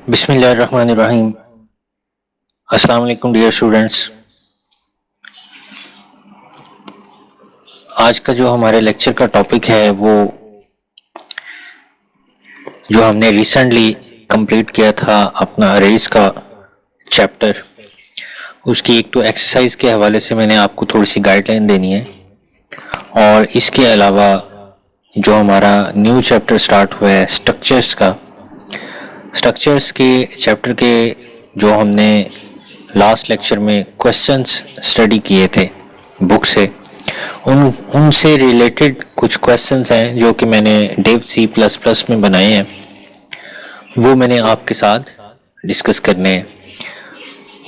बिस्मिल्लाहिर्रहमानिर्रहीम। अस्सलाम वालेकुम डियर स्टूडेंट्स। आज का जो हमारे लेक्चर का टॉपिक है वो जो हमने रिसेंटली कंप्लीट किया था अपना अरेज का चैप्टर, उसकी एक तो एक्सरसाइज के हवाले से मैंने आपको थोड़ी सी गाइडलाइन देनी है, और इसके अलावा जो हमारा न्यू चैप्टर स्टार्ट हुआ है स्ट्रक्चर्स का, स्ट्रक्चर्स के चैप्टर के जो हमने लास्ट लेक्चर में क्वेश्चंस स्टडी किए थे बुक से, उनसे रिलेटेड कुछ क्वेश्चंस हैं जो कि मैंने डेव C++ में बनाए हैं, वो मैंने आपके साथ डिस्कस करने हैं।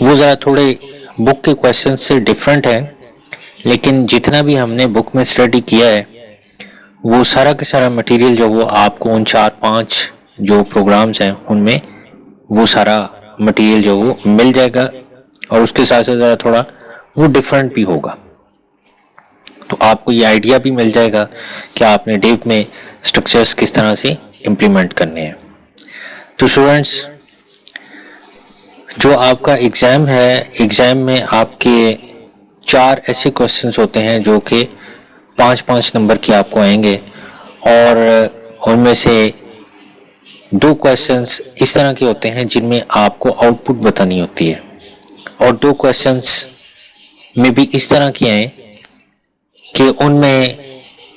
वो ज़रा थोड़े बुक के क्वेश्चंस से डिफरेंट हैं, लेकिन जितना भी हमने बुक में स्टडी किया है वो सारा का सारा मटेरियल जो वो आपको उन 4-5 जो प्रोग्राम्स हैं उनमें वो सारा मटेरियल जो वो मिल जाएगा, और उसके साथ साथ ज़रा थोड़ा वो डिफरेंट भी होगा, तो आपको ये आइडिया भी मिल जाएगा कि आपने डेव में स्ट्रक्चर्स किस तरह से इम्प्लीमेंट करने हैं। तो स्टूडेंट्स, जो आपका एग्ज़ाम है, एग्ज़ाम में आपके 4 ऐसे क्वेश्चंस होते हैं जो कि 5-5 नंबर के आपको आएंगे, और उनमें से 2 क्वेश्चंस इस तरह के होते हैं जिनमें आपको आउटपुट बतानी होती है, और 2 क्वेश्चंस में भी इस तरह के आए कि उनमें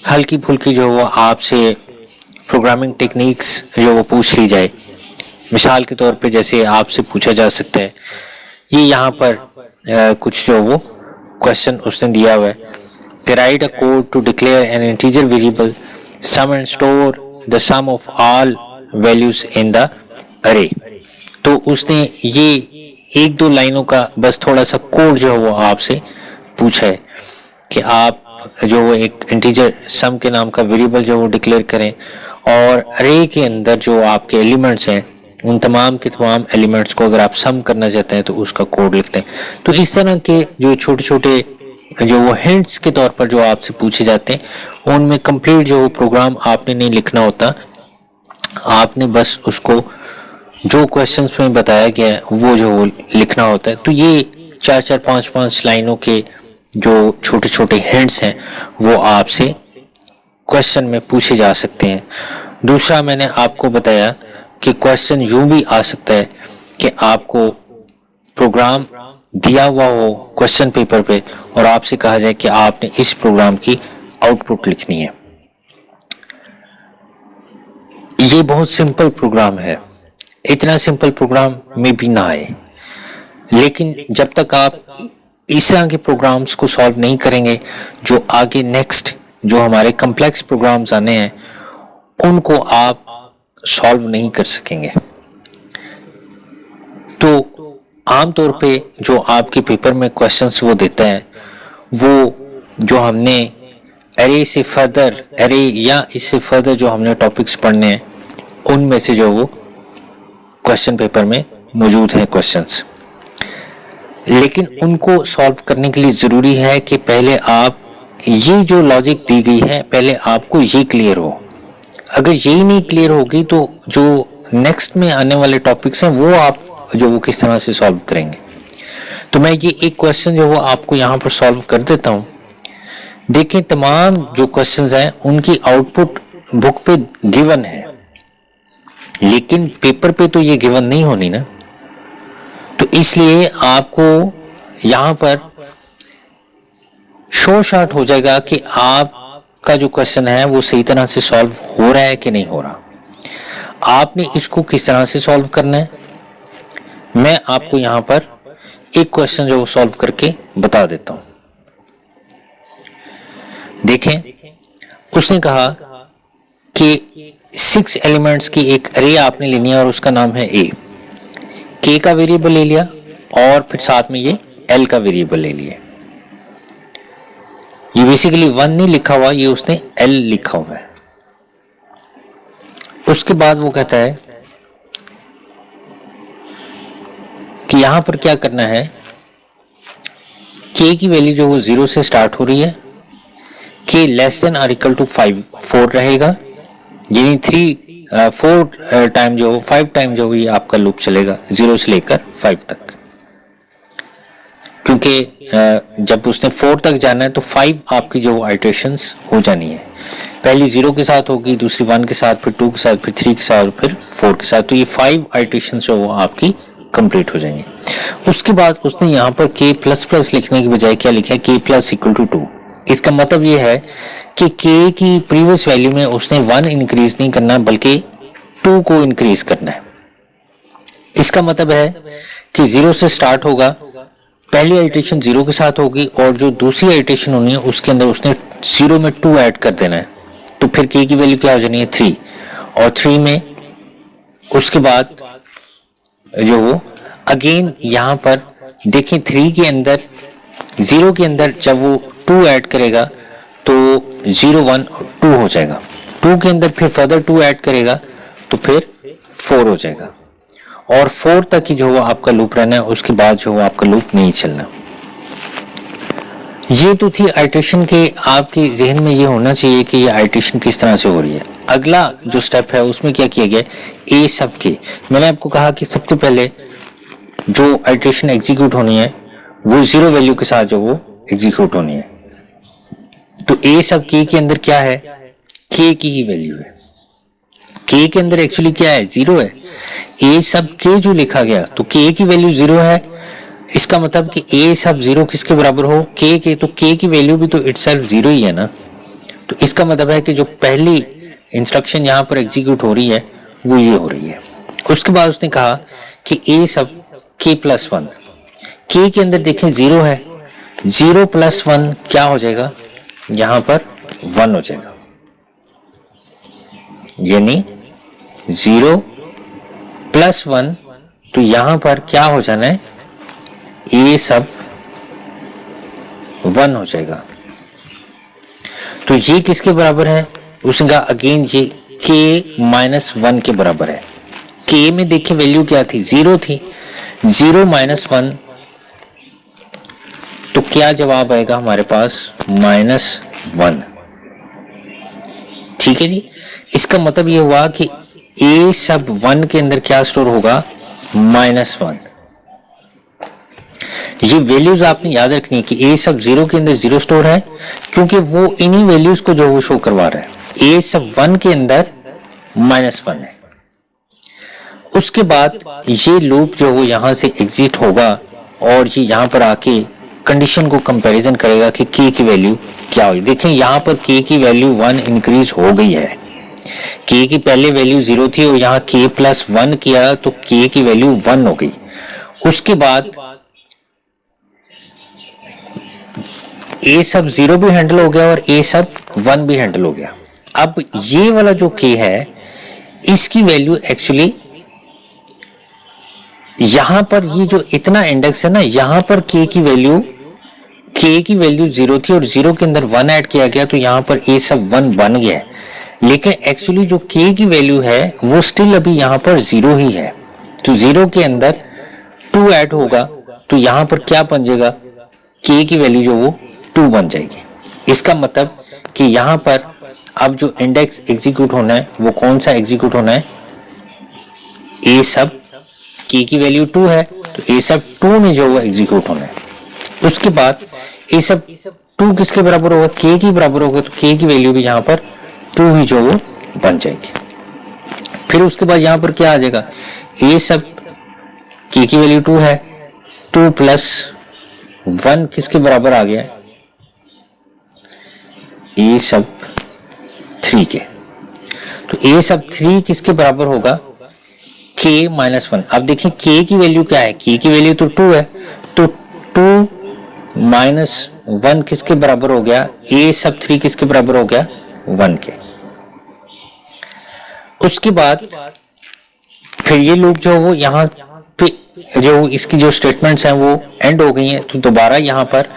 हल्की फुल्की जो वो आपसे प्रोग्रामिंग टेक्निक्स जो वो पूछ ली जाए। मिसाल के तौर पे जैसे आपसे पूछा जा सकता है, ये यहाँ पर कुछ जो वो क्वेश्चन उसने दिया हुआ है कि write a code to declare an integer variable sum and store the sum of all values in the array. तो उसने ये 1-2 लाइनों का बस थोड़ा सा कोड जो है वो आपसे पूछा है कि आप जो वो एक इंटीजर सम के नाम का वेरिएबल जो वो डिक्लेयर करें, और अरे के अंदर जो आपके एलिमेंट्स हैं उन तमाम के तमाम एलिमेंट्स को अगर आप सम करना चाहते हैं तो उसका कोड लिखते हैं। तो इस तरह के जो छोटे छोटे जो वो हिंट्स के तौर पर जो आपसे पूछे जाते हैं, उनमें कंप्लीट जो वो प्रोग्राम आपने नहीं लिखना होता, आपने बस उसको जो क्वेश्चंस में बताया गया है वो जो वो लिखना होता है। तो ये 4-4, 5-5 लाइनों के जो छोटे छोटे हिंट्स हैं वो आपसे क्वेश्चन में पूछे जा सकते हैं। दूसरा, मैंने आपको बताया कि क्वेश्चन यूं भी आ सकता है कि आपको प्रोग्राम दिया हुआ हो क्वेश्चन पेपर पे, और आपसे कहा जाए कि आपने इस प्रोग्राम की आउटपुट लिखनी है। ये बहुत सिंपल प्रोग्राम है, इतना सिंपल प्रोग्राम में भी ना आए, लेकिन जब तक आप इस तरह के प्रोग्राम्स को सॉल्व नहीं करेंगे, जो आगे नेक्स्ट जो हमारे कम्प्लेक्स प्रोग्राम्स आने हैं उनको आप सॉल्व नहीं कर सकेंगे। तो आमतौर पे जो आपके पेपर में क्वेश्चंस वो देता है, वो जो हमने एरे से फर्दर, एरे या इससे फर्दर जो हमने टॉपिक्स पढ़ने हैं उनमें से जो वो क्वेश्चन पेपर में मौजूद हैं क्वेश्चंस, लेकिन उनको सॉल्व करने के लिए ज़रूरी है कि पहले आप ये जो लॉजिक दी गई है पहले आपको ये क्लियर हो। अगर यही नहीं क्लियर होगी तो जो नेक्स्ट में आने वाले टॉपिक्स हैं वो आप जो वो किस तरह से सॉल्व करेंगे। तो मैं ये एक क्वेश्चन जो वो आपको यहाँ पर सॉल्व कर देता हूँ। देखें, तमाम जो क्वेश्चंस हैं उनकी आउटपुट बुक पे गिवन है, लेकिन पेपर पे तो ये गिवन नहीं होनी ना, तो इसलिए आपको यहाँ पर शो शॉर्ट हो जाएगा कि आपका जो क्वेश्चन है वो सही तरह से सॉल्व हो रहा है कि नहीं हो रहा। आपने इसको किस तरह से सॉल्व करना है, मैं आपको यहाँ पर एक क्वेश्चन जो सॉल्व करके बता देता हूँ। देखें, उसने कहा कि 6 एलिमेंट्स की एक अरे आपने लेनी है और उसका नाम है ए। के का वेरिएबल ले लिया और फिर साथ में ये एल का वेरिएबल ले लिया। ये बेसिकली 1 नहीं लिखा हुआ, ये उसने एल लिखा हुआ है। उसके बाद वो कहता है कि यहां पर क्या करना है, के की वैल्यू जो वो 0 से स्टार्ट हो रही है, के लेस देन और इक्वल टू 4 रहेगा, यानी 3 4 टाइम जो 5 टाइम जो ये आपका लूप चलेगा 0 से लेकर 5 तक, क्योंकि जब उसने 4 तक जाना है तो 5 आपकी जो आइटरेशंस हो जानी है। पहली 0 के साथ होगी, दूसरी 1 के साथ, फिर 2 के साथ, फिर 3 के साथ, फिर 4 के साथ, तो ये 5 आइटरेशंस जो वो आपकी कंप्लीट हो जाएंगे। उसके बाद उसने यहाँ पर k प्लस प्लस लिखने की बजाय क्या लिखा है, k प्लस इक्वल टू 2। इसका मतलब ये है कि k की प्रीवियस वैल्यू में उसने 1 इंक्रीज नहीं करना बल्कि 2 को इंक्रीज करना है। इसका मतलब है कि 0 से स्टार्ट होगा, पहली आइटरेशन 0 के साथ होगी और जो दूसरी आइटरेशन होनी है उसके अंदर उसने 0 में 2 ऐड कर देना है, तो फिर k की वैल्यू क्या हो जानी है 3, और 3 में उसके बाद जो वो अगेन यहाँ पर देखें 3 के अंदर 0 के अंदर जब वो 2 ऐड करेगा तो 0 1 2 हो जाएगा, 2 के अंदर फिर फर्दर 2 ऐड करेगा तो फिर 4 हो जाएगा, और 4 तक ही जो वो आपका लूप रहना है, उसके बाद जो वो आपका लूप नहीं चलना। ये तो थी आइटरेशन के, आपके जहन में ये होना चाहिए कि ये आइटरेशन किस तरह से हो रही है। अगला जो स्टेप है उसमें क्या किया गया, ए सब के, मैंने आपको कहा कि सबसे पहले जो आइटरेशन एग्जीक्यूट होनी है वो 0 वैल्यू के साथ जो वो एग्जीक्यूट होनी है। तो ए सब के अंदर क्या है, के की ही वैल्यू है, के के अंदर एक्चुअली क्या है 0 है, ए सब के जो लिखा गया तो के की वैल्यू 0 है। इसका मतलब कि ए सब 0 किसके बराबर हो, के, तो के की वैल्यू भी तो इटसेल्फ 0 ही है ना। तो इसका मतलब है कि जो पहली इंस्ट्रक्शन यहाँ पर एग्जीक्यूट हो रही है वो ये हो रही है। उसके बाद उसने कहा कि ए सब के प्लस 1, के के अंदर देखें 0 है, 0 प्लस 1 क्या हो जाएगा, यहाँ पर 1 हो जाएगा, यानी 0 प्लस 1, तो यहां पर क्या हो जाना है, ए सब 1 हो जाएगा। तो ये किसके बराबर है, उसने कहा अगेन ये k माइनस 1 के बराबर है। k में देखिए वैल्यू क्या थी, 0 थी, 0 माइनस 1, तो क्या जवाब आएगा हमारे पास -1। ठीक है जी। इसका मतलब ये हुआ कि a सब 1 के अंदर क्या स्टोर होगा, -1। ये वैल्यूज आपने याद रखनी है कि a सब 0 के अंदर 0 स्टोर है, क्योंकि वो इन्हीं वैल्यूज को जो वो शो करवा रहा है। a सब 1 के अंदर -1 है। उसके बाद ये लूप जो वो यहां से एग्जिट होगा और ये यहां पर आके कंडीशन को कंपैरिजन करेगा कि k की वैल्यू क्या हुई। देखें यहाँ पर k की वैल्यू 1 इंक्रीज हो गई है, k की पहले वैल्यू 0 थी और यहाँ k प्लस 1 किया तो k की वैल्यू 1 हो गई। उसके बाद a सब 0 भी हैंडल हो गया और a सब 1 भी हैंडल हो गया। अब ये वाला जो k है इसकी वैल्यू एक्चुअली यहां पर ये जो इतना इंडेक्स है ना, यहां पर k की वैल्यू 0 थी और 0 के अंदर 1 ऐड किया गया तो यहां पर a सब 1 बन गया, लेकिन एक्चुअली जो k की वैल्यू है वो स्टिल अभी यहां पर 0 ही है। तो 0 के अंदर 2 ऐड होगा तो यहां पर क्या बन जाएगा, k की वैल्यू जो वो 2 बन जाएगी। इसका मतलब कि यहां पर अब जो इंडेक्स एग्जीक्यूट होना है वो कौन सा एग्जीक्यूट होना है, a सब k की वैल्यू 2 है तो a सब 2 में जो वो एग्जीक्यूट होना है। उसके बाद a सब 2 किसके बराबर होगा, k की बराबर होगा, तो k की वैल्यू भी यहाँ पर 2 ही जो वो बन जाएगी। फिर उसके बाद यहाँ पर क्या आ जाएगा, a सब k की वैल्यू 2 है, 2 प्लस 1 किसके बराबर आ गया, a सब 3 के, तो a सब 3 किसके बराबर होगा, k माइनस 1। अब देखिए k की वैल्यू क्या है, k की वैल्यू तो 2 है, तो 2 माइनस 1 किसके बराबर हो गया, a सब 3 किसके बराबर हो गया, 1 के। उसके बाद फिर ये लूप जो वो यहाँ पे जो इसकी जो स्टेटमेंट्स हैं वो एंड हो गई हैं, तो दोबारा यहाँ पर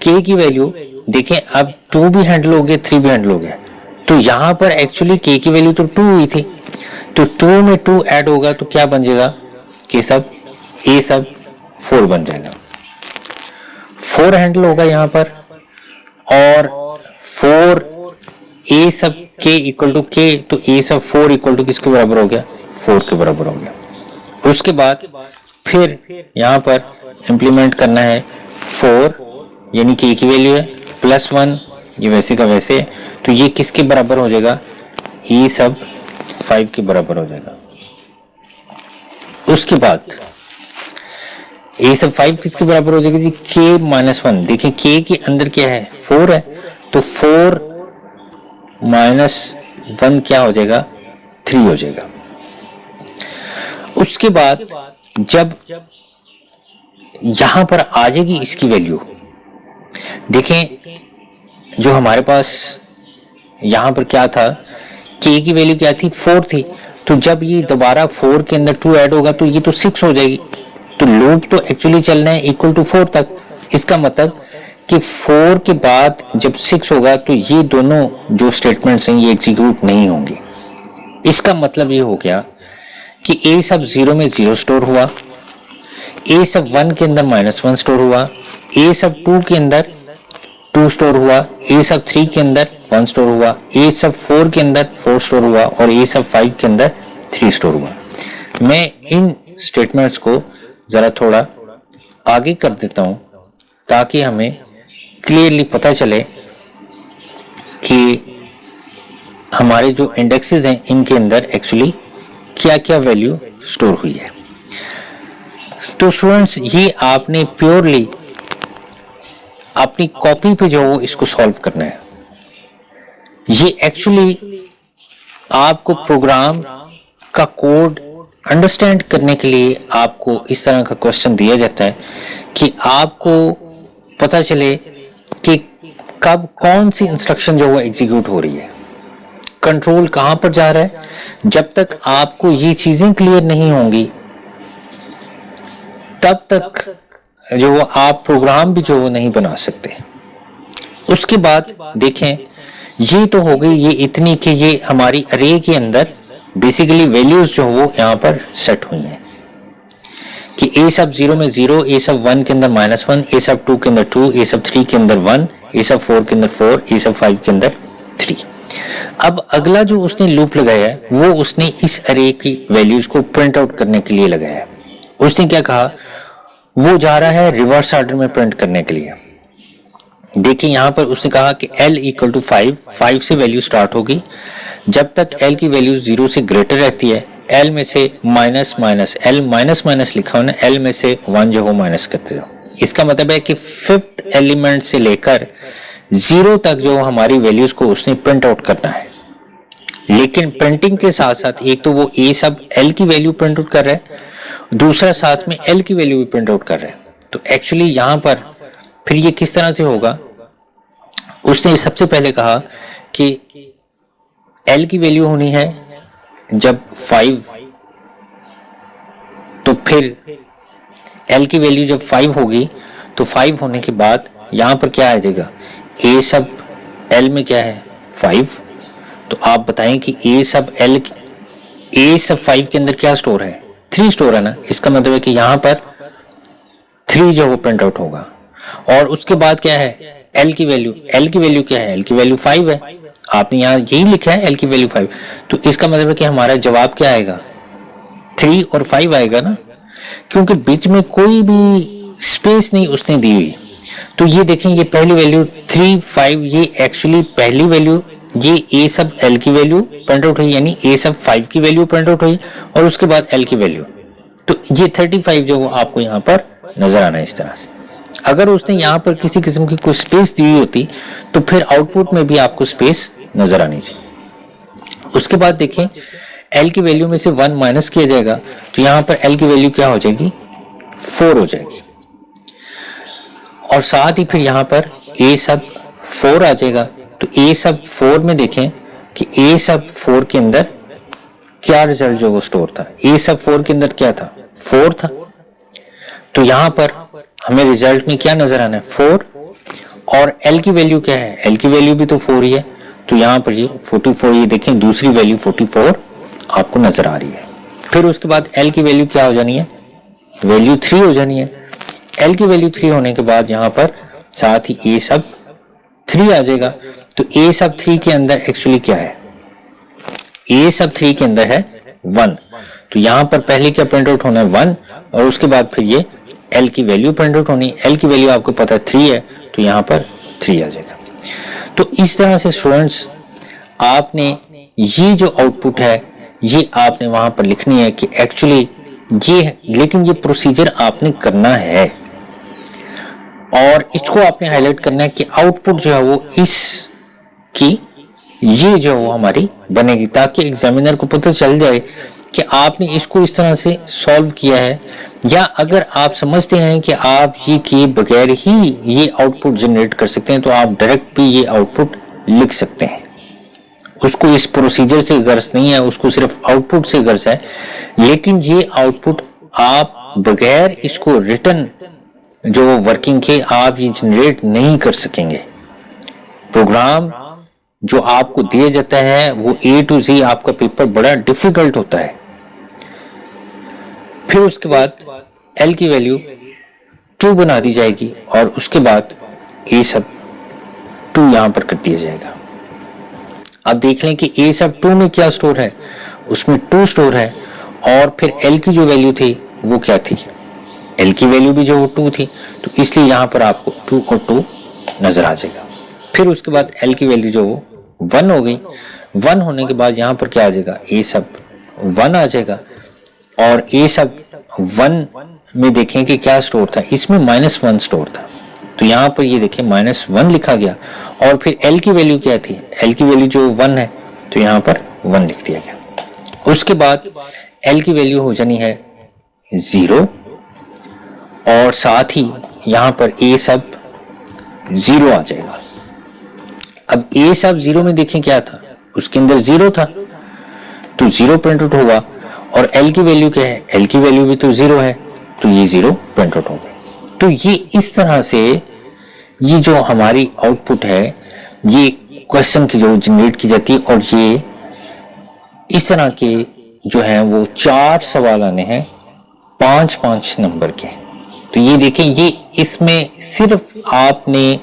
k की वैल्यू देखें अब 2 भी हैंडल हो गया, 3 भी हैंडल हो गया, तो यहाँ पर एक्चुअली k की वैल्यू तो 2 हुई थी, तो 2 में 2 ऐड होगा तो क्या बन जाएगा, k सब a सब 4 बन जाएगा, 4 हैंडल होगा यहाँ पर, और 4 a सब k इक्वल टू k, तो a सब 4 इक्वल टू किसके बराबर हो गया, 4 के बराबर हो गया। उसके बाद फिर यहाँ पर इंप्लीमेंट करना है 4, यानी k की वैल्यू है +1, ये वैसे का वैसे, तो ये किसके बराबर हो जाएगा, a सब 5 के बराबर हो जाएगा। उसके बाद a सब 5 किसके बराबर हो जाएगा जी, k-1। देखिए k के अंदर क्या है, 4 है, तो 4 - 1 क्या हो जाएगा, 3 हो जाएगा। उसके बाद जब यहां पर आ जाएगी इसकी वैल्यू, देखें जो हमारे पास यहां पर क्या था, k की वैल्यू क्या थी, 4 थी, तो जब ये दोबारा 4 के अंदर 2 ऐड होगा तो ये तो 6 हो जाएगी। तो लूप तो एक्चुअली चलना है इक्वल टू 4 तक। इसका मतलब कि 4 के बाद जब 6 होगा तो ये दोनों जो स्टेटमेंट्स हैं ये एग्जीक्यूट नहीं होंगे। इसका मतलब ये हो गया कि a सब 0 में 0 स्टोर हुआ, a सब 1 के अंदर -1 स्टोर हुआ, a सब 2 के अंदर 2 स्टोर हुआ, a सब 3 के अंदर 1 स्टोर हुआ, a सब 4 के अंदर 4 स्टोर हुआ और a सब 5 के अंदर 3 स्टोर हुआ। मैं इन स्टेटमेंट्स को जरा थोड़ा आगे कर देता हूं ताकि हमें क्लियरली पता चले कि हमारे जो इंडेक्सेस हैं इनके अंदर एक्चुअली क्या क्या वैल्यू स्टोर हुई है। तो स्टूडेंट्स, ये आपने प्योरली अपनी कॉपी पे जो हो इसको सॉल्व करना है। ये एक्चुअली आपको प्रोग्राम का कोड अंडरस्टैंड करने के लिए आपको इस तरह का क्वेश्चन दिया जाता है कि आपको पता चले कि कब कौन सी इंस्ट्रक्शन जो वो एग्जीक्यूट हो रही है, कंट्रोल कहां पर जा रहा है। जब तक आपको ये चीजें क्लियर नहीं होंगी तब तक जो वो आप प्रोग्राम भी जो वो नहीं बना सकते। उसके बाद देखें, ये तो हो गई ये इतनी कि ये हमारी अरे के अंदर बेसिकली वैल्यूज जो वो यहाँ पर सेट हुई हैं कि a सब 0 में 0, a सब 1 के अंदर -1, a सब 2 के अंदर 2, a सब 3 के अंदर 1, a सब 4 के अंदर 4, a सब 5 के अंदर 3। अब अगला जो उसने लूप लगाया है वो उसने इस अरे की वैल्यूज को प्रिंट आउट करने के लिए लगाया है। उसने क्या कहा, वो जा रहा है रिवर्स ऑर्डर में प्रिंट करने के लिए। देखिए यहाँ पर उसने कहा कि l इक्वल टू 5 से वैल्यू स्टार्ट होगी। जब तक l की वैल्यू 0 से ग्रेटर रहती है, l में से l माइनस लिखा हो ना, l में से 1 जो हो माइनस करते जाओ। इसका मतलब है कि 5th एलिमेंट से लेकर 0 तक जो हमारी वैल्यूज को उसने प्रिंट आउट करना है। लेकिन प्रिंटिंग के साथ साथ एक तो वो a सब l की वैल्यू प्रिंट आउट कर रहा है, दूसरा साथ में l की वैल्यू भी प्रिंट आउट कर रहा है। तो एक्चुअली यहाँ पर फिर ये किस तरह से होगा, उसने सबसे पहले कहा कि l की वैल्यू होनी है जब 5, तो फिर l की वैल्यू जब 5 होगी तो 5 होने के बाद यहाँ पर क्या आ जाएगा, a सब l में क्या है 5। तो आप बताएं कि a सब 5 के अंदर क्या स्टोर है, 3 स्टोर है ना। इसका मतलब है कि यहाँ पर 3 जो वो प्रिंट आउट होगा। और उसके बाद क्या है, l की वैल्यू क्या है, l की वैल्यू 5 है। आपने यहाँ यही लिखा है l की वैल्यू 5, तो इसका मतलब है कि हमारा जवाब क्या आएगा, 3 और 5 आएगा ना, क्योंकि बीच में कोई भी स्पेस नहीं उसने दी हुई। तो ये देखें, ये पहली वैल्यू 3 5, ये एक्चुअली पहली वैल्यू, ये a सब l की वैल्यू प्रिंट आउट हुई, यानी a सब 5 की वैल्यू प्रिंट आउट हुई और उसके बाद l की वैल्यू। तो ये 35 जो आपको यहाँ पर नजर आना है इस तरह से। अगर उसने यहाँ पर किसी किस्म की कोई स्पेस दी होती तो फिर आउटपुट में भी आपको स्पेस नजर आनी थी। उसके बाद देखें, l की वैल्यू में से 1 माइनस किया जाएगा तो यहाँ पर l की वैल्यू क्या हो जाएगी, 4 हो जाएगी। और साथ ही फिर यहाँ पर a सब 4 आ जाएगा। तो a सब 4 में देखें कि a सब 4 के अंदर क्या रिजल्ट जो वो स्टोर था, a सब 4 के अंदर क्या था, 4 था। तो यहाँ पर हमें रिजल्ट में क्या नजर आना है, 4। और l की वैल्यू क्या है, l की वैल्यू भी तो 4 ही है। तो यहाँ पर ये 44, ये देखें दूसरी वैल्यू 44 आपको नजर आ रही है। फिर उसके बाद l की वैल्यू क्या हो जानी है, वैल्यू 3 हो जानी है। l की वैल्यू 3 होने के बाद यहाँ पर साथ ही a सब 3 आ जाएगा। तो a सब 3 के अंदर एक्चुअली क्या है, ए सब 3 के अंदर है 1, तो यहां पर पहले क्या प्रिंट आउट होना है 1, और उसके बाद फिर ये एल की वैल्यू प्रिंट आउट होनी। एल की वैल्यू आपको पता है 3 है, तो यहां पर 3 आ जाएगा। तो इस तरह से स्टूडेंट्स आपने ये जो आउटपुट है ये आपने वहां पर लिखनी है कि एक्चुअली ये है, लेकिन ये प्रोसीजर आपने करना है और इसको आपने हाईलाइट करना है कि आउटपुट जो है वो इस की ये जो हमारी बनेगी, ताकि एग्जामिनर को पता चल जाए कि आपने इसको इस तरह से सॉल्व किया है, या अगर आप समझते हैं कि आप ये किए बगैर ही ये आउटपुट जनरेट कर सकते हैं तो आप डायरेक्ट भी ये आउटपुट लिख सकते हैं। उसको इस प्रोसीजर से गर्ज नहीं है, उसको सिर्फ आउटपुट से गर्ज है, लेकिन ये आउटपुट आप बगैर इसको रिटर्न जो वर्किंग के आप ये जनरेट नहीं कर सकेंगे। प्रोग्राम जो आपको दिया जाता है वो A to Z आपका पेपर बड़ा डिफिकल्ट होता है। फिर उसके बाद L की वैल्यू 2 बना दी जाएगी और उसके बाद A सब 2 यहां पर कर दिया जाएगा। अब देख लें कि A सब 2 में क्या स्टोर है, उसमें 2 स्टोर है, और फिर L की जो वैल्यू थी वो क्या थी, L की वैल्यू भी जो वो 2 थी, तो इसलिए यहां पर आपको 2 और 2 नजर आ जाएगा। फिर उसके बाद L की वैल्यू जो 1 हो गई, 1 होने के बाद यहां पर क्या आ जाएगा, A सब 1 आ जाएगा, और A सब 1 में देखें कि क्या स्टोर था, इसमें -1 स्टोर था, तो यहां पर ये देखें -1 लिखा गया, और फिर L की वैल्यू क्या थी, L की वैल्यू जो 1 है, तो यहां पर 1 लिख दिया गया। उसके बाद L की वैल्यू हो जानी है 0, और साथ ही यहां पर A सब 0 आ जाएगा। अब A सब 0 में देखें क्या था, उसके अंदर 0 था, तो 0 प्रिंट आउट होगा, और L की वैल्यू क्या है, L की वैल्यू भी तो 0 है, तो ये 0 प्रिंट आउट होगा। तो ये इस तरह से ये जो हमारी आउटपुट है ये क्वेश्चन की जो जनरेट की जाती है, और ये इस तरह के जो है वो 4 सवाल आने हैं 5-5 नंबर के। तो ये देखें, ये इसमें सिर्फ आपने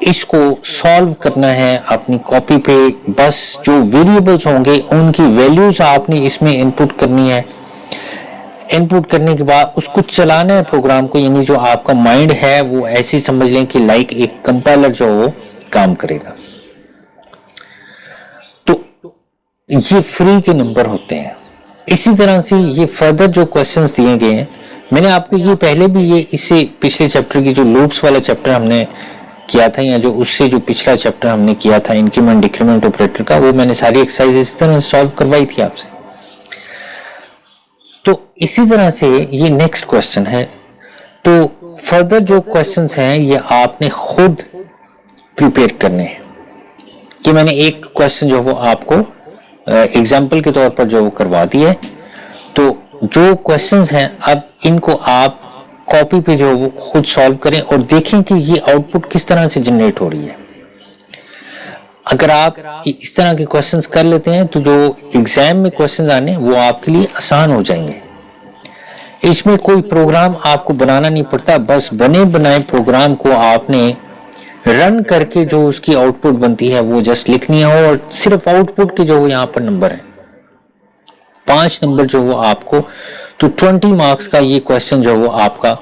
इसको सॉल्व करना है अपनी कॉपी पे, बस जो वेरिएबल्स होंगे उनकी वैल्यूज आपने इसमें इनपुट करनी है। इनपुट करने के बाद उसको चलाना है प्रोग्राम को, यानी जो आपका माइंड है वो ऐसे समझ लें कि लाइक एक कंपाइलर जो वो काम करेगा। तो ये फ्री के नंबर होते हैं। इसी तरह से ये फर्दर जो क्वेश्चंस दिए गए हैं, मैंने आपको ये पहले भी ये इससे पिछले चैप्टर की जो लूप्स वाला चैप्टर हमने किया था, या जो उससे जो पिछला चैप्टर हमने किया था इंक्रीमेंट डिक्रीमेंट ऑपरेटर का, वो मैंने सारी एक्सरसाइज इस तरह से सॉल्व करवाई थी आपसे। तो इसी तरह से ये नेक्स्ट क्वेश्चन है। तो फर्दर जो क्वेश्चंस हैं ये आपने खुद प्रिपेयर करने हैं। कि मैंने एक क्वेश्चन जो वो आपको एग्जाम्पल के तौर पर जो वो करवा दी है। तो जो क्वेश्चंस हैं अब इनको आप कॉपी पे जो वो खुद सॉल्व करें और देखें कि ये आउटपुट किस तरह से जनरेट हो रही है। अगर आप इस तरह के क्वेश्चंस कर लेते हैं तो जो एग्जाम में क्वेश्चंस आने वो आपके लिए आसान हो जाएंगे। इसमें कोई प्रोग्राम आपको बनाना नहीं पड़ता, बस बने बनाए प्रोग्राम को आपने रन करके जो उसकी आउटपुट बनती है वो जस्ट लिखनी है, और सिर्फ आउटपुट के जो वो यहाँ पर नंबर है 5 नंबर जो वो आपको, तो 20 मार्क्स का ये क्वेश्चन जो वो आपका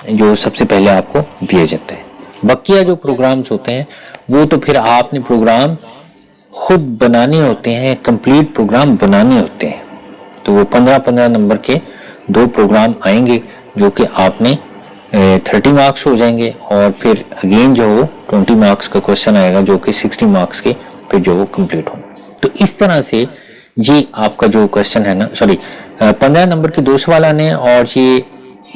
जो सबसे पहले आपको दिए जाते हैं। बकिया जो प्रोग्राम्स होते हैं वो तो फिर आपने प्रोग्राम खुद बनाने होते हैं, कंप्लीट प्रोग्राम बनाने होते हैं। तो वो 15-15 नंबर के 2 प्रोग्राम आएंगे जो कि आपने 30 मार्क्स हो जाएंगे, और फिर अगेन जो 20 मार्क्स का क्वेश्चन आएगा जो कि 60 मार्क्स के फिर जो वो कंप्लीट होंगे। तो इस तरह से ये आपका जो क्वेश्चन है ना, 15 नंबर के 2 सवाल आने हैं, और ये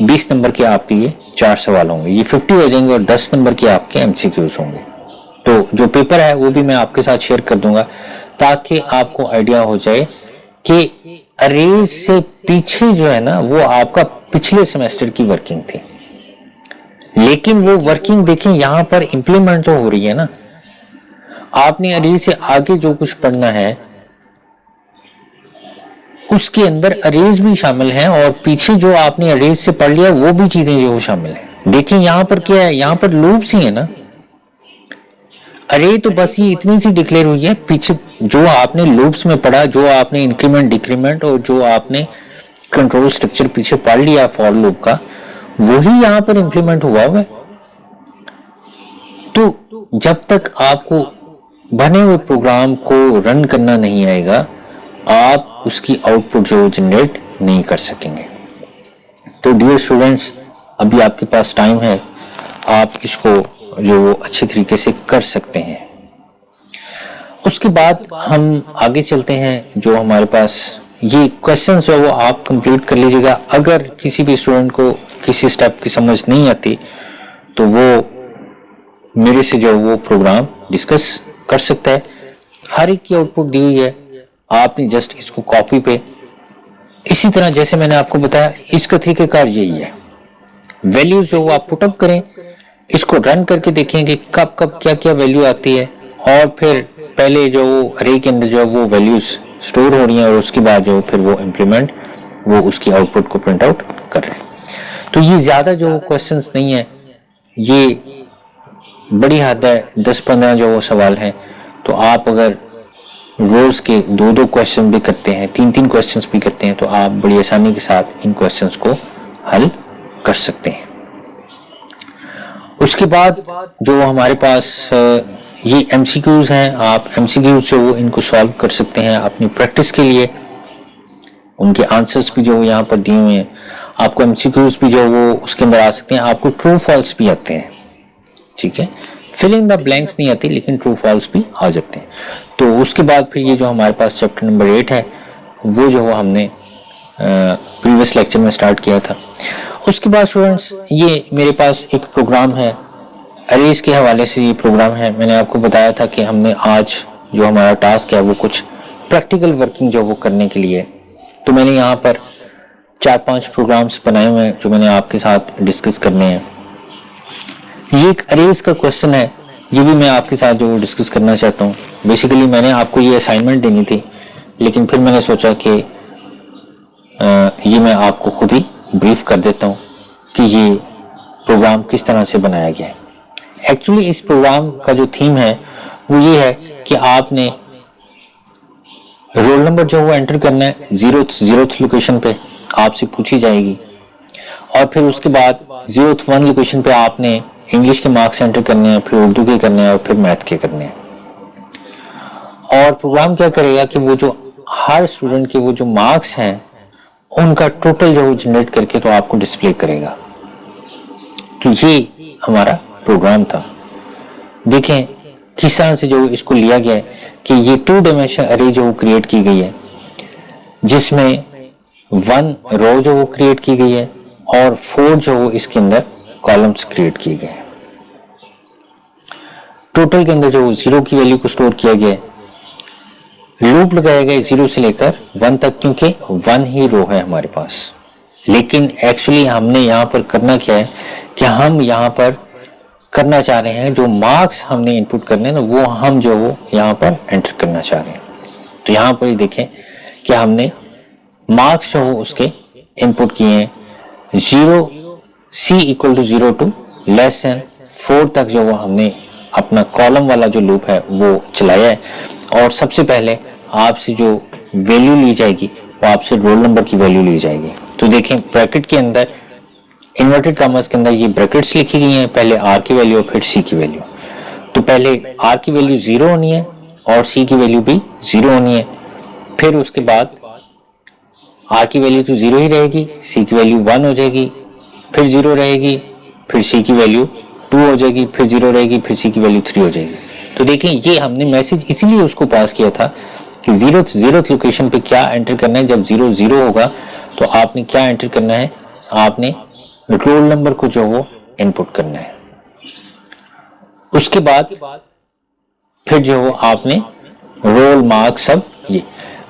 20 नंबर के आपके ये 4 सवाल होंगे, ये 50 हो जाएंगे, और 10 नंबर के आपके एमसीक्यूज होंगे। तो जो पेपर है वो भी मैं आपके साथ शेयर कर दूंगा ताकि आपको आइडिया हो जाए कि अरेज से पीछे जो है ना वो आपका पिछले सेमेस्टर की वर्किंग थी, लेकिन वो वर्किंग देखें यहाँ पर इंप्लीमेंट तो हो रही है ना। आपने अरेज से आगे जो कुछ पढ़ना है उसके अंदर अरेज भी शामिल है, और पीछे जो आपने अरेज से पढ़ लिया वो भी चीजें जो शामिल है। देखिए यहाँ पर क्या है, यहाँ पर लूप्स ही है ना। अरे तो बस ये इतनी सी डिक्लेयर हुई है, पीछे जो आपने लूप्स में पढ़ा, जो आपने इंक्रीमेंट डिक्रीमेंट और जो आपने कंट्रोल स्ट्रक्चर पीछे पढ़ लिया फॉर लूप का, वही यहाँ पर इंप्लीमेंट हुआ है। तो जब तक आपको बने हुए प्रोग्राम को रन करना नहीं आएगा, आप उसकी आउटपुट जो जनरेट नहीं कर सकेंगे। तो डियर स्टूडेंट्स, अभी आपके पास टाइम है, आप इसको जो अच्छी तरीके से कर सकते हैं। उसके बाद हम आगे चलते हैं। जो हमारे पास ये क्वेश्चंस है वो आप कंप्लीट कर लीजिएगा। अगर किसी भी स्टूडेंट को किसी स्टेप की समझ नहीं आती तो वो मेरे से जो वो प्रोग्राम डिस्कस कर सकता है। हर एक की आउटपुट दी हुई है, आपने जस्ट इसको कॉपी पे, इसी तरह जैसे मैंने आपको बताया, इसका तरीकेकार यही है। वैल्यूज जो वो आप पुटअप करें, इसको रन करके देखें कि कब कब क्या क्या वैल्यू आती है, और फिर पहले जो अरे के अंदर जो वो वैल्यूज स्टोर हो रही हैं और उसके बाद जो फिर वो इम्प्लीमेंट वो उसकी आउटपुट को प्रिंट आउट कर रहे हैं। तो ये ज़्यादा जो क्वेश्चंस नहीं है, ये बड़ी हद है, 10-15 जो वो सवाल हैं। तो आप अगर रोज के 2-2 क्वेश्चन भी करते हैं, 3-3 क्वेश्चंस भी करते हैं, तो आप बड़ी आसानी के साथ इन क्वेश्चंस को हल कर सकते हैं। उसके बाद जो हमारे पास ये एमसीक्यूज हैं, आप एमसीक्यूज जो इनको सॉल्व कर सकते हैं अपनी प्रैक्टिस के लिए। उनके आंसर्स भी जो यहाँ पर दिए हुए हैं, आपको एमसीक्यूज भी जो वो उसके अंदर आ सकते हैं। आपको ट्रू फॉल्स भी आते हैं, ठीक है, फिल इन द ब्लैंक्स नहीं आती, लेकिन ट्रू फॉल्स भी आ जाते हैं। तो उसके बाद फिर ये जो हमारे पास चैप्टर नंबर 8 है, वो जो हमने प्रीवियस लेक्चर में स्टार्ट किया था। उसके बाद स्टूडेंट्स, ये मेरे पास एक प्रोग्राम है, अरेज के हवाले से ये प्रोग्राम है। मैंने आपको बताया था कि हमने आज जो हमारा टास्क है वो कुछ प्रैक्टिकल वर्किंग जो वो करने के लिए, तो मैंने यहाँ पर 4-5 प्रोग्राम्स बनाए हुए हैं जो मैंने आपके साथ डिस्कस करने हैं। ये एक अरेज का क्वेश्चन है, ये भी मैं आपके साथ जो डिस्कस करना चाहता हूँ। बेसिकली मैंने आपको ये असाइनमेंट देनी थी, लेकिन फिर मैंने सोचा कि ये मैं आपको खुद ही ब्रीफ कर देता हूँ कि ये प्रोग्राम किस तरह से बनाया गया है। एक्चुअली इस प्रोग्राम का जो थीम है वो ये है कि आपने रोल नंबर जो वो एंटर करना है, जीरोथ लोकेशन पे आपसे पूछी जाएगी, और फिर उसके बाद 0th-1 लोकेशन पे आपने इंग्लिश के मार्क्स एंटर करने हैं, फिर उर्दू के करने हैं और फिर मैथ के करने हैं। और प्रोग्राम क्या करेगा कि वो जो हर स्टूडेंट के वो जो मार्क्स हैं उनका टोटल जो जनरेट करके तो आपको डिस्प्ले करेगा। तो ये हमारा प्रोग्राम था। देखें किस तरह से जो इसको लिया गया है कि ये 2 डायमेंशन अरे जो क्रिएट की गई है, जिसमें 1 रो जो वो क्रिएट की गई है और 4 जो इसके अंदर कॉलम्स क्रिएट किए गए हैं। टोटल के अंदर जो 0 की वैल्यू को स्टोर किया गया है, लूप लगाया गया 0 से लेकर 1 तक, क्योंकि 1 ही रो है हमारे पास। लेकिन एक्चुअली हमने यहाँ पर करना क्या है कि हम यहाँ पर करना चाह रहे हैं जो मार्क्स हमने इनपुट करने हैं ना, वो हम जो वो यहाँ पर एंटर करना चाह रहे हैं। तो यहाँ पर देखें कि हमने मार्क्स जो उसके इनपुट किए हैं 0 C = 0 to <4 तक जो वो हमने अपना कॉलम वाला जो लूप है वो चलाया है। और सबसे पहले आपसे जो वैल्यू ली जाएगी वो आपसे रोल नंबर की वैल्यू ली जाएगी। तो देखें ब्रैकेट के अंदर, इन्वर्टेड कॉमर्स के अंदर ये ब्रैकेट्स लिखी गई हैं, पहले R की वैल्यू और फिर C की वैल्यू। तो पहले R की वैल्यू 0 होनी है और C की वैल्यू भी 0 होनी है। फिर उसके बाद R की वैल्यू तो 0 ही रहेगी, C की वैल्यू 1 हो जाएगी, फिर 0 रहेगी, फिर C की वैल्यू 2 हो जाएगी, फिर 0 रहेगी, फिर C की वैल्यू 3 हो जाएगी। तो देखें ये हमने मैसेज इसीलिए उसको पास किया था कि 0th लोकेशन पे क्या एंटर करना है। जब 0 होगा तो आपने क्या एंटर करना है, आपने रोल नंबर को जो वो इनपुट करना है। उसके बाद फिर जो वो आपने रोल मार्क्स सब ये,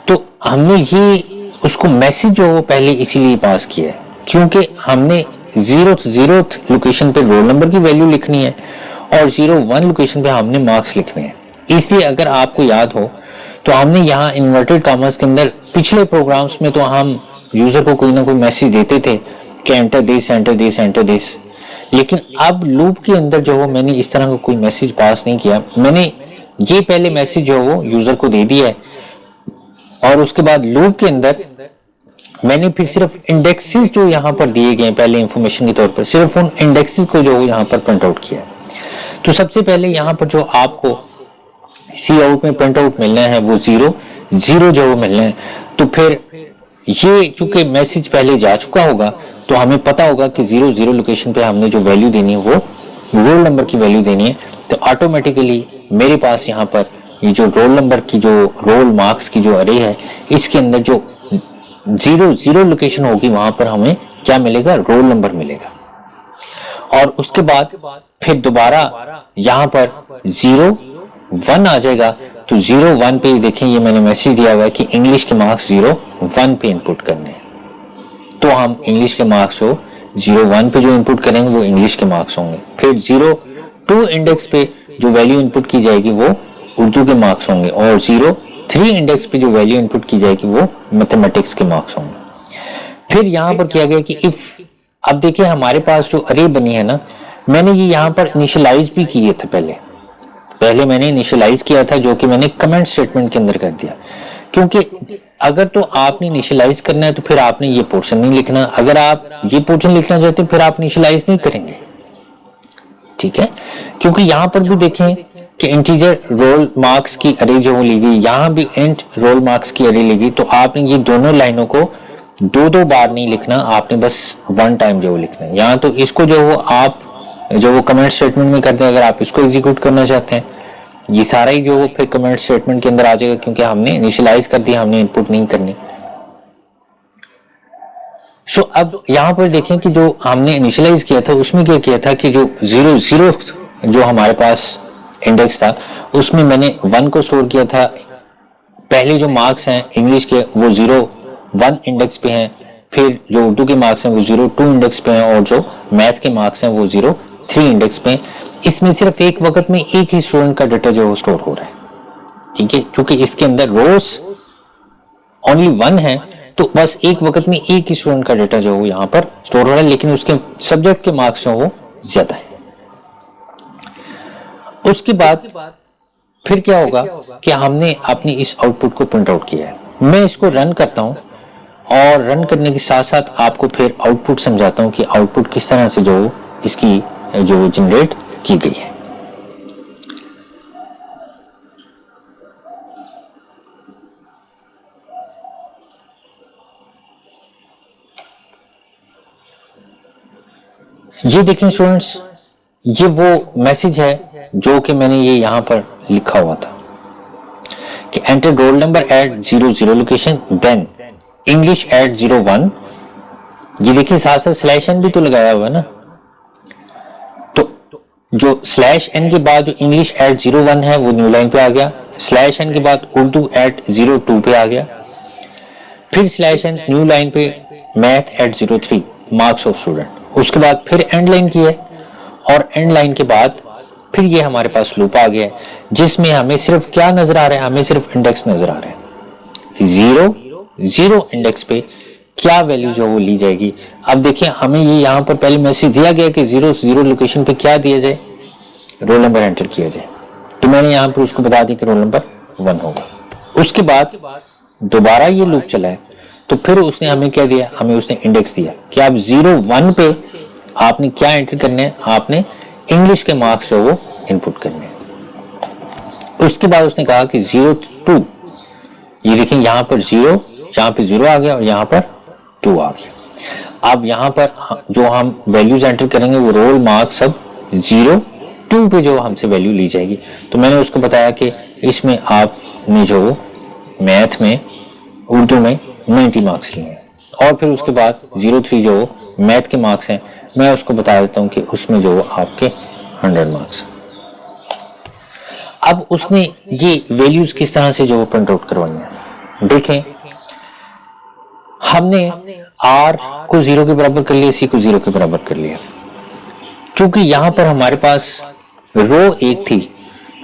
तो हमने ये उसको मैसेज जो वो पहले इसीलिए पास किया है क्योंकि हमने 0th लोकेशन पे रोल नंबर की वैल्यू लिखनी है और 0-1 लोकेशन पे हमने मार्क्स लिखने हैं। इसलिए अगर आपको याद हो तो हमने यहाँ इन्वर्टेड कॉमर्स के अंदर पिछले प्रोग्राम्स में तो हम यूजर को कोई ना कोई मैसेज देते थे कि एंटर दिस, लेकिन अब लूप के अंदर जो हो मैंने इस तरह का कोई मैसेज पास नहीं किया, मैंने ये पहले मैसेज जो वो यूजर को दे दिया है और उसके बाद लूप के अंदर मैंने फिर सिर्फ इंडेक्सेस जो यहाँ पर दिए गए पहले इंफॉर्मेशन के तौर पर, सिर्फ उन इंडेक्सेस को जो यहाँ पर प्रिंट आउट किया है। तो सबसे पहले यहाँ पर जो आपको सी आउट में प्रिंट आउट मिलना है वो 0 जो वो मिलना है। तो फिर ये चूंकि मैसेज पहले जा चुका होगा तो हमें पता होगा कि 0 लोकेशन पे हमने जो वैल्यू देनी है वो रोल नंबर की वैल्यू देनी है। तो ऑटोमेटिकली मेरे पास यहाँ पर ये जो रोल नंबर की जो रोल मार्क्स की जो अरे है इसके अंदर जो 0 लोकेशन होगी वहां पर हमें क्या मिलेगा, रोल नंबर मिलेगा। और उसके बाद फिर दोबारा यहाँ पर 0 1 आ जाएगा। तो 0 1 पे देखें ये मैंने मैसेज दिया हुआ है कि इंग्लिश के मार्क्स 0 1 पे इनपुट करने हैं। तो हम इंग्लिश के मार्क्स जो 0 1 पे जो इनपुट करेंगे वो इंग्लिश के मार्क्स होंगे। फिर 0 2 इंडेक्स पे जो वैल्यू इनपुट की जाएगी वो उर्दू के मार्क्स होंगे और 0 3 इंडेक्स पे जो वैल्यू इनपुट की जाएगी वो मैथमेटिक्स के मार्क्स होंगे। फिर यहाँ पर किया गया कि इफ, अब देखिए हमारे पास जो अरे बनी है ना, मैंने ये यहाँ पर इनिशियलाइज भी किए थे पहले मैंने इनिशियलाइज किया था जो कि मैंने कमेंट स्टेटमेंट के अंदर कर दिया। क्योंकि अगर तो आपने इनिशियलाइज करना है तो फिर आपने ये पोर्शन नहीं लिखना, अगर आप ये पोर्शन लिखना चाहते हैं फिर आप इनिशियलाइज नहीं करेंगे, ठीक है। क्योंकि यहाँ पर भी देखें कि इंटीजर रोल मार्क्स की अरे जो ली गई, यहाँ भी इंट रोल मार्क्स की अरे ली गई। तो आपने ये दोनों लाइनों को 2 बार नहीं लिखना, आपने बस 1 टाइम जो लिखना है। यहाँ तो इसको जो वो आप जो वो कमेंट स्टेटमेंट में करते हैं, अगर आप इसको एग्जीक्यूट करना चाहते हैं ये सारा ही जो वो फिर कमेंट स्टेटमेंट के अंदर आ जाएगा क्योंकि हमने इनिशियलाइज कर दिया, हमने इनपुट नहीं करनी। सो अब यहाँ पर देखें कि जो हमने इनिशियलाइज किया था उसमें क्या किया था कि जो 0 जो हमारे पास इंडेक्स था उसमें मैंने 1 को स्टोर किया था। पहले जो मार्क्स हैं इंग्लिश के वो 0 1 इंडेक्स पे हैं, फिर जो उर्दू के मार्क्स हैं वो 0 2 इंडेक्स पे हैं और जो मैथ के मार्क्स हैं वो 0 3 इंडेक्स पे। इसमें सिर्फ एक वक्त में एक ही स्टूडेंट का डाटा जो स्टोर हो रहा है, ठीक है। क्योंकि इसके अंदर रोज ओनली 1 है तो बस एक वक्त में एक ही स्टूडेंट का डाटा जो यहाँ पर स्टोर हो रहा है, लेकिन उसके सब्जेक्ट के मार्क्स जो वो ज्यादा है। उसके बाद फिर क्या होगा कि हमने अपनी इस आउटपुट को प्रिंट आउट किया है। मैं इसको रन करता हूं और रन करने के साथ साथ आपको फिर आउटपुट समझाता हूं कि आउटपुट किस तरह से जो इसकी जो जनरेट की गई है। ये देखें स्टूडेंट्स, ये वो मैसेज है जो कि मैंने ये यहां पर लिखा हुआ था कि enter roll number at 0 location then English at 01। ये देखिए साथ साथ स्लैश एन भी तो लगाया हुआ है ना, तो जो स्लैश एन के बाद जो इंग्लिश एट 01 है वो न्यू लाइन पे आ गया, स्लैश एन के बाद उर्दू एट 02 पे आ गया, फिर स्लैश एन न्यू लाइन पे math at 03 marks of student, उसके बाद फिर एंड लाइन की है और एंड लाइन के बाद फिर ये हमारे पास लूप आ गया है जिसमें हमें सिर्फ क्या नजर आ रहा है, हमें सिर्फ इंडेक्स नजर आ रहा है। 0 इंडेक्स पे क्या वैल्यू जो वो ली जाएगी। अब देखिए हमें ये यहाँ पर पहले मैसेज दिया गया कि 0 लोकेशन पे क्या दिया जाए, रोल नंबर एंटर किया जाए। तो मैंने यहाँ पर उसको बता दिया कि रोल नंबर 1 होगा। उसके बाद दोबारा ये लूप चला है तो फिर उसने हमें क्या दिया, हमें उसने इंडेक्स दिया कि आप 0 1 पे आपने क्या एंटर करने हैं, आपने इंग्लिश के मार्क्स जो वो इनपुट करने हैं। उसके बाद उसने कहा कि 0 2, ये देखिए यहाँ पर 0, यहाँ पे 0 आ गया और यहाँ पर 2 आ गया। अब यहाँ पर जो हम वैल्यूज एंटर करेंगे वो रोल मार्क्स सब 0 2 पे जो हमसे वैल्यू ली जाएगी। तो मैंने उसको बताया कि इसमें आपने जो मैथ में उर्दू में 90 मार्क्स लिए हैं और फिर उसके बाद 03 जो मैथ के मार्क्स हैं मैं उसको बता देता हूं कि उसमें जो आपके 100 मार्क्स। अब उसने ये वैल्यूज किस तरह से जो प्रिंट आउट करवाई हैं, देखें हमने R को 0 के बराबर कर लिया, C को 0 के बराबर कर लिया। चूंकि यहां पर हमारे पास रो एक थी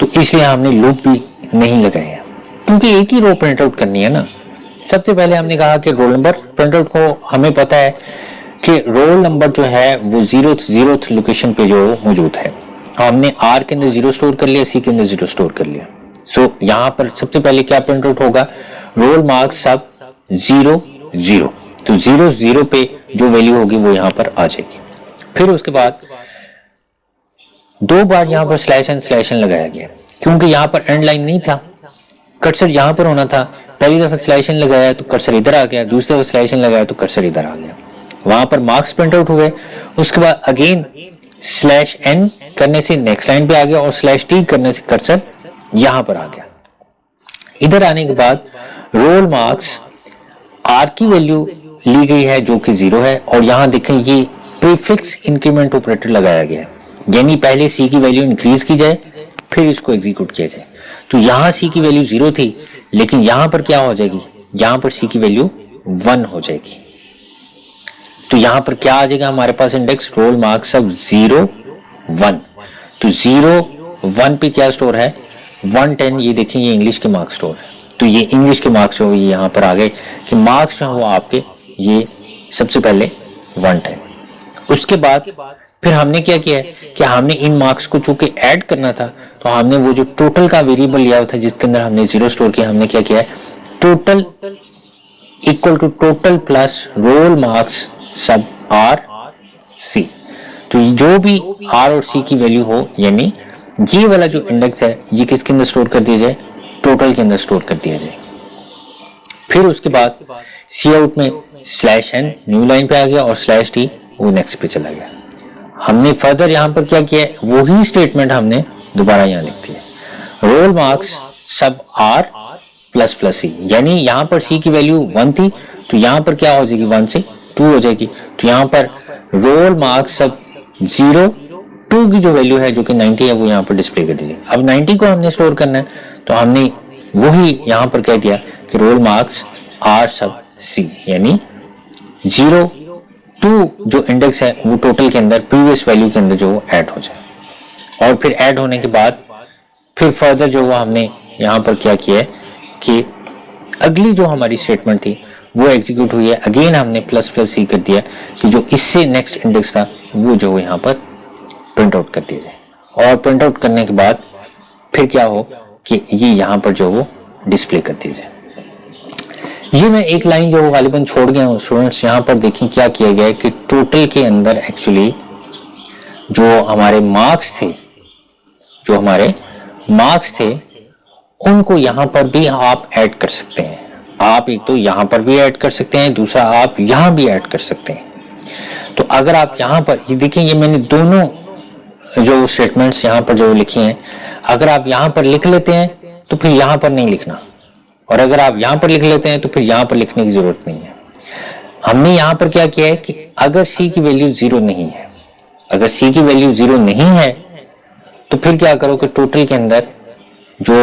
तो इसलिए हमने लूप भी नहीं लगाया क्योंकि एक ही रो प्रिंट आउट करनी है ना। सबसे पहले हमने कहा कि रोल नंबर प्रिंट आउट को हमें पता है कि रोल नंबर जो है वो जीरो लोकेशन पे जो मौजूद है। हमने आर के अंदर 0 स्टोर कर लिया, सी के अंदर 0 स्टोर कर लिया। सो यहाँ पर सबसे पहले क्या प्रिंट आउट होगा, रोल मार्क्स सब 0 0। तो 0 0 पे जो वैल्यू होगी वो यहाँ पर आ जाएगी। फिर उसके बाद 2 बार यहाँ पर स्लैश एन लगाया गया, क्योंकि यहाँ पर एंड लाइन नहीं था, कर्सर यहाँ पर होना था। पहली दफा स्लैश एन लगाया तो कर्सर इधर आ गया, दूसरी दफा स्लैश एन लगाया तो कर्सर इधर आ गया। वहां पर मार्क्स प्रिंट आउट हुए। उसके बाद अगेन स्लैश एन करने से नेक्स्ट लाइन पे आ गया और स्लैश टी करने से कर्सर यहां पर आ गया। इधर आने के बाद रोल मार्क्स आर की वैल्यू ली गई है जो कि 0 है, और यहां देखें ये प्रीफिक्स इंक्रीमेंट ऑपरेटर लगाया गया है, यानी पहले सी की वैल्यू इंक्रीज की जाए फिर इसको एग्जीक्यूट किया जाए। तो यहां सी की वैल्यू 0 थी, लेकिन यहां पर क्या हो जाएगी, यहां पर सी की वैल्यू 1 हो जाएगी। तो यहां पर क्या आ जाएगा हमारे पास इंडेक्स, रोल मार्क्स सब 0 1। तो 0 1 पे क्या स्टोर है, 110। ये देखें ये इंग्लिश के मार्क्स स्टोर है, तो ये इंग्लिश के मार्क्स जो ये यहाँ पर आ गए कि मार्क्स जो वो आपके ये सबसे पहले 110। उसके बाद फिर हमने क्या किया है कि हमने इन मार्क्स को चूंकि ऐड करना था, तो हमने वो जो टोटल का वेरिएबल लिया था जिसके अंदर हमने 0 स्टोर किया, हमने क्या किया है, total equal to total plus roll marks सब आर सी। तो जो भी आर और सी की वैल्यू हो, यानी ये वाला जो इंडेक्स है ये किसके अंदर स्टोर कर दिया जाए, टोटल के अंदर स्टोर कर दिया जाए। फिर उसके बाद सी आउट में स्लैश एन न्यू लाइन पे आ गया और स्लैश टी वो नेक्स्ट पे चला गया। हमने फर्दर यहाँ पर क्या किया है, वही स्टेटमेंट हमने दोबारा यहाँ लिख दिया, रोल मार्क्स सब आर प्लस प्लस सी, यानी यहाँ पर सी की वैल्यू 1 थी तो यहाँ पर क्या हो जाएगी, 1 से 2 हो जाएगी। तो यहाँ पर रोल मार्क्स सब 0 2 की जो वैल्यू है जो कि 90 है वो यहाँ पर डिस्प्ले कर दीजिए। अब 90 को हमने स्टोर करना है, तो हमने वही यहाँ पर कह दिया कि रोल मार्क्स आर सब सी, यानी 0 2 जो इंडेक्स है वो टोटल के अंदर प्रीवियस वैल्यू के अंदर जो वो ऐड हो जाए। और फिर ऐड होने के बाद फिर फर्दर जो वो हमने यहाँ पर क्या किया है कि अगली जो हमारी स्टेटमेंट थी वो एग्जीक्यूट हुई है। अगेन हमने प्लस प्लस सी कर दिया कि जो इससे नेक्स्ट इंडेक्स था वो जो यहाँ पर प्रिंट आउट कर दिया जाए, और प्रिंट आउट करने के बाद फिर क्या हो कि ये यहाँ पर जो वो डिस्प्ले कर दिया जाए। ये मैं एक लाइन जो गालिबन छोड़ गया हूँ स्टूडेंट्स, यहाँ पर देखें क्या किया गया है कि टोटल के अंदर एक्चुअली जो हमारे मार्क्स थे उनको यहाँ पर भी आप ऐड कर सकते हैं। आप एक तो यहाँ पर भी ऐड कर सकते हैं, दूसरा आप यहाँ भी ऐड कर सकते हैं। तो अगर आप यहाँ पर ये देखें, ये मैंने दोनों जो स्टेटमेंट्स यहाँ पर जो लिखी हैं, अगर आप यहाँ पर लिख लेते हैं तो फिर यहाँ पर नहीं लिखना, और अगर आप यहाँ पर लिख लेते हैं तो फिर यहाँ पर लिखने की जरूरत नहीं है। हमने यहाँ पर क्या किया है कि अगर सी की वैल्यू 0 नहीं है, अगर सी की वैल्यू 0 नहीं है तो फिर क्या करो कि टोटल के अंदर जो